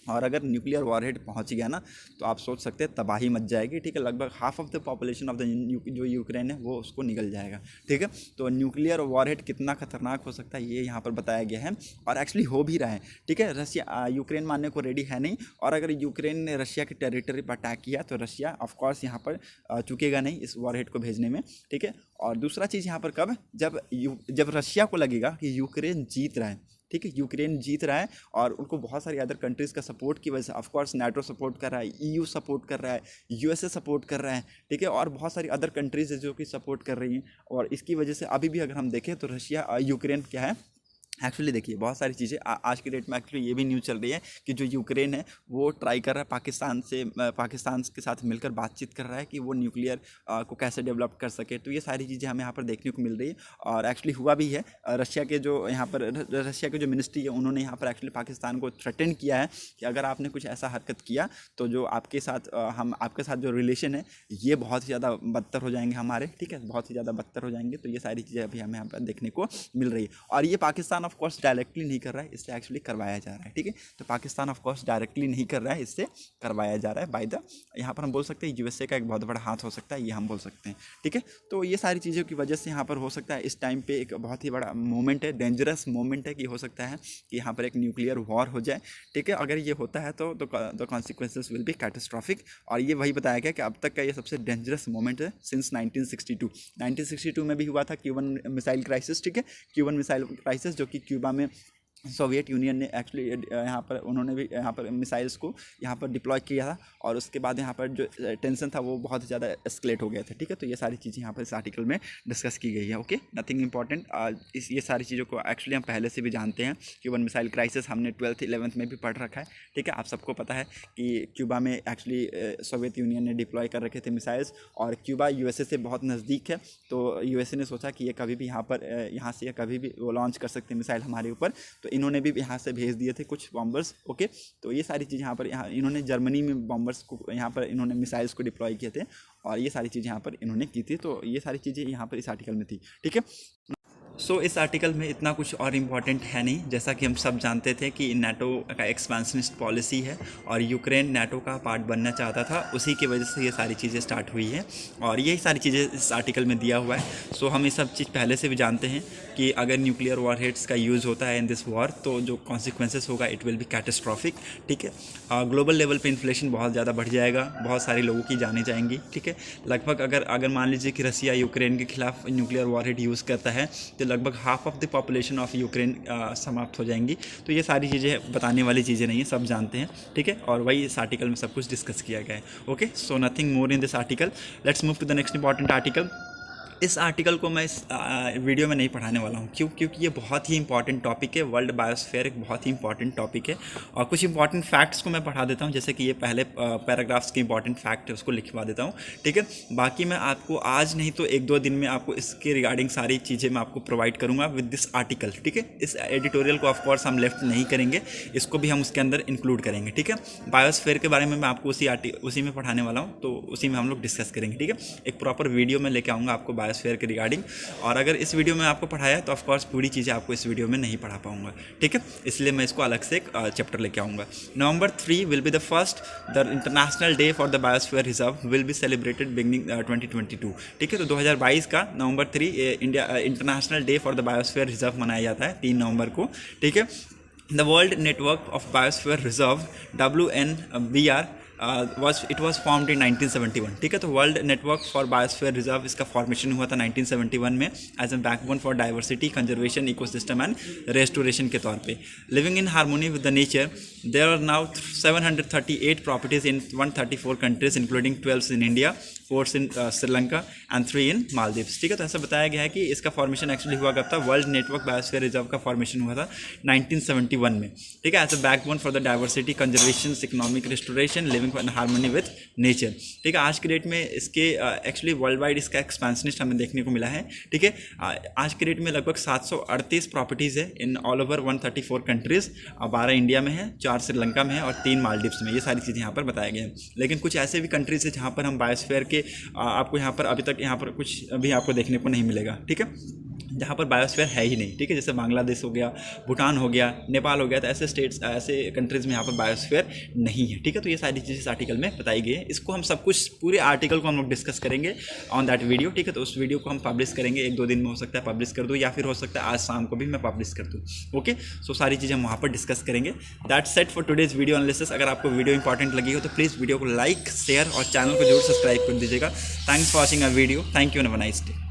और अगर न्यूक्लियर वॉरहेड पहुंच गया ना तो आप सोच सकते हैं तबाही मच जाएगी, ठीक है। लगभग half of the population of the जो यूक्रेन है वो उसको निगल जाएगा, ठीक है। तो न्यूक्लियर वॉरहेड कितना खतरनाक हो सकता है ये यहाँ पर बताया गया है, और एक्चुअली हो भी रहा है, ठीक है। रशिया यूक्रेन मानने को रेडी है नहीं, और अगर यूक्रेन ने रशिया की टेरिटरी पर अटैक किया तो रशिया ऑफकोर्स यहाँ पर चुकेगा नहीं इस वॉरहेड को भेजने में, ठीक है। और दूसरा चीज़ यहाँ पर कब, जब रशिया को लगेगा कि यूक्रेन जीत रहा है, ठीक है, यूक्रेन जीत रहा है और उनको बहुत सारी अदर कंट्रीज़ का सपोर्ट की वजह से, ऑफकोर्स नाटो सपोर्ट कर रहा है, ईयू सपोर्ट कर रहा है, यूएसए सपोर्ट कर रहा है, ठीक है, और बहुत सारी अदर कंट्रीज़ है जो कि सपोर्ट कर रही हैं। और इसकी वजह से अभी भी अगर हम देखें तो रशिया यूक्रेन क्या है एक्चुअली, देखिए बहुत सारी चीज़ें आज की डेट में एक्चुअली ये भी न्यूज़ चल रही है कि जो यूक्रेन है वो ट्राई कर रहा है पाकिस्तान के साथ मिलकर बातचीत कर रहा है कि वो न्यूक्लियर को कैसे डेवलप कर सके। तो ये सारी चीज़ें हमें यहाँ पर देखने को मिल रही है, और एक्चुअली हुआ भी है। रशिया के जो मिनिस्ट्री है उन्होंने यहाँ पर एक्चुअली पाकिस्तान को थ्रेटन किया है कि अगर आपने कुछ ऐसा हरकत किया तो जो आपके साथ जो रिलेशन है ये बहुत ही ज़्यादा बदतर हो जाएंगे हमारे, ठीक है, बहुत ही ज़्यादा बदतर हो जाएंगे। तो ये सारी चीज़ें अभी हमें यहाँ पर देखने को मिल रही है, और ये पाकिस्तान ऑफ कोर्स डायरेक्टली नहीं कर रहा है, इससे एक्चुअली करवाया जा रहा है, ठीक है। तो पाकिस्तान ऑफ कोर्स डायरेक्टली नहीं कर रहा है, इससे करवाया जा रहा है बाय द, यहाँ पर हम बोल सकते हैं यूएसए का एक बहुत बड़ा हाथ हो सकता है, ये हम बोल सकते हैं, ठीक है। तो ये सारी चीज़ों की वजह से यहाँ पर हो सकता है इस टाइम पे एक बहुत ही बड़ा मोमेंट है, डेंजरस मोमेंट है कि हो सकता है कि यहाँ पर एक न्यूक्लियर वॉर हो जाए, ठीक है। अगर ये होता है तो the consequences will be catastrophic, और ये वही बताया गया कि अब तक का ये सबसे डेंजरस मोमेंट है सिंस 1962 में भी हुआ था क्यूबन मिसाइल क्राइसिस, ठीक है, क्यूबन मिसाइल क्राइसिस जो कि क्यूबा में सोवियत यूनियन ने एक्चुअली यहाँ पर उन्होंने भी यहाँ पर मिसाइल्स को यहाँ पर डिप्लॉय किया था, और उसके बाद यहाँ पर जो टेंशन था वो बहुत ज़्यादा एस्केलेट हो गया था, ठीक है। तो ये सारी चीज़ें यहाँ पर इस आर्टिकल में डिस्कस की गई है, ओके, नथिंग इंपॉर्टेंट। ये सारी चीज़ों को एक्चुअली हम पहले से भी जानते हैं। क्यूबन मिसाइल क्राइसिस हमने 12th 11th में भी पढ़ रखा है, ठीक है। आप सबको पता है कि क्यूबा में एक्चुअली सोवियत यूनियन ने डिप्लॉय कर रखे थे मिसाइल्स, और क्यूबा यूएसए से बहुत नज़दीक है, तो यूएसए ने सोचा कि ये कभी भी यहाँ से कभी भी वो लॉन्च कर सकते हैं मिसाइल हमारे ऊपर, तो इन्होंने भी यहाँ से भेज दिए थे कुछ बॉम्बर्स, ओके। तो ये सारी चीज़ यहाँ इन्होंने जर्मनी में बॉम्बर्स को यहाँ पर इन्होंने मिसाइल्स को डिप्लॉय किए थे, और ये सारी चीज़ें यहाँ पर इन्होंने की थी। तो ये सारी चीज़ें यहाँ पर इस आर्टिकल में थी, ठीक है। सो इस आर्टिकल में इतना कुछ और इम्पॉर्टेंट है नहीं, जैसा कि हम सब जानते थे कि नाटो का एक्सपेंशनिस्ट पॉलिसी है और यूक्रेन नाटो का पार्ट बनना चाहता था, उसी की वजह से ये सारी चीज़ें स्टार्ट हुई है, और यही सारी चीज़ें इस आर्टिकल में दिया हुआ है। सो हम ये सब चीज़ पहले से भी जानते हैं कि अगर न्यूक्लियर वॉरहेड्स का यूज़ होता है इन दिस वॉर तो जो कॉन्सिक्वेंसेस होगा इट विल बी कैटास्ट्रॉफिक, ठीक है। ग्लोबल लेवल पे इन्फ्लेशन बहुत ज़्यादा बढ़ जाएगा, बहुत सारे लोगों की जानें जाएंगी, ठीक है। लगभग अगर मान लीजिए कि रसिया यूक्रेन के खिलाफ न्यूक्लियर वॉरहेड यूज़ करता है तो लगभग half of the population of Ukraine समाप्त हो जाएंगी। तो ये सारी चीज़ें बताने वाली चीज़ें नहीं है, सब जानते हैं, ठीक है। और वही इस आर्टिकल में सब कुछ डिस्कस किया गया है, okay. So nothing more in this article, let's move to the next important article. इस आर्टिकल को मैं इस वीडियो में नहीं पढ़ाने वाला हूँ, क्योंकि ये बहुत ही इंपॉर्टेंट टॉपिक है। वर्ल्ड बायोस्फीयर एक बहुत ही इंपॉर्टेंट टॉपिक है, और कुछ इंपॉर्टेंट फैक्ट्स को मैं पढ़ा देता हूँ, जैसे कि ये पहले पैराग्राफ्स के इंपॉर्टेंट फैक्ट है उसको लिखवा देता हूँ, ठीक है। बाकी मैं आपको आज नहीं तो 1-2 दिन में आपको इसके रिगार्डिंग सारी चीज़ें मैं आपको प्रोवाइड करूँगा विद दिस आर्टिकल, ठीक है। इस एडिटोरियल को ऑफकोर्स हम लेफ्ट नहीं करेंगे, इसको भी हम उसके अंदर इंक्लूड करेंगे, ठीक है। बायोस्फीयर के बारे में मैं आपको उसी में पढ़ाने वाला हूँ, तो उसी में हम लोग डिस्कस करेंगे, ठीक है। एक प्रॉपर वीडियो में लेके आऊँगा आपको बायोस्फीयर के रिगार्डिंग, और अगर इस वीडियो में आपको पढ़ाया तो ऑफकोर्स पूरी चीज़ें आपको इस वीडियो में नहीं पढ़ा पाऊंगा, ठीक है। इसलिए मैं इसको अलग से एक चैप्टर लेके आऊँगा। November 3 will be the first the international day for the biosphere reserve will be celebrated beginning 2022, ठीक है। तो 2022 का November 3 India international day for the biosphere reserve मनाया जाता है 3 नवंबर को, ठीक है। The world network of biosphere reserve WNBR it was formed in 1971, ठीक है। तो world network for biosphere reserve इसका फॉर्मेशन हुआ था 1971 में as a backbone for diversity, conservation, ecosystem and restoration के तौर पे। Living in harmony with the nature, there are now 738 properties in 134 countries including 12 in India, 4 in Sri Lanka and 3 in Maldives, ठीक है। तो ऐसा बताया गया है कि इसका फॉर्मेशन एक्चुअली हुआ कब था, वर्ल्ड नेटवर्क बायोस्फीयर रिजर्व का फॉर्मेशन हुआ था 1971 में, ठीक है, as a backbone for the diversity, conservation, economic restoration, living in harmony with nature, ठीक है। आज के डेट में इसके एक्चुअली वर्ल्ड वाइड इसका एक्सपेंशनिस्ट हमें देखने को मिला है, ठीक है। आज के डेट में लगभग 738 प्रॉपर्टीज़ है in all over 134 countries, 12 India में है, 4 श्रीलंका में है और 3 मालदीव्स में। ये सारी चीज़ें यहाँ पर बताए गए हैं। लेकिन कुछ ऐसे भी कंट्रीज़ है जहाँ पर हम बायोस्फीयर के आपको यहाँ पर अभी तक यहाँ पर कुछ भी आपको देखने को नहीं मिलेगा, ठीक है। जहाँ पर बायोस्फीयर है ही नहीं, ठीक है। जैसे बांग्लादेश हो गया, भूटान हो गया, नेपाल हो गया, तो ऐसे स्टेट्स, ऐसे कंट्रीज़ में यहाँ पर बायोस्फीयर नहीं है, ठीक है। तो ये सारी चीज़ें इस आर्टिकल में बताई गई है। इसको हम सब कुछ, पूरे आर्टिकल को हम लोग डिस्कस करेंगे ऑन दैट वीडियो, ठीक है। तो उस वीडियो को हम पब्लिश करेंगे, 1-2 दिन में हो सकता है पब्लिश कर दूँ, या फिर हो सकता है आज शाम को भी मैं पब्लिश कर दूँ, ओके। सो सारी चीज़ें हम वहाँ पर डिस्कस करेंगे। That's set for today's video analysis. अगर आपको वीडियो इंपॉर्टेंट लगी हो तो प्लीज़ वीडियो को लाइक, शेयर और चैनल को जरूर सब्सक्राइब कर दीजिएगा। Thanks for watching a video. Thank you and have a nice day.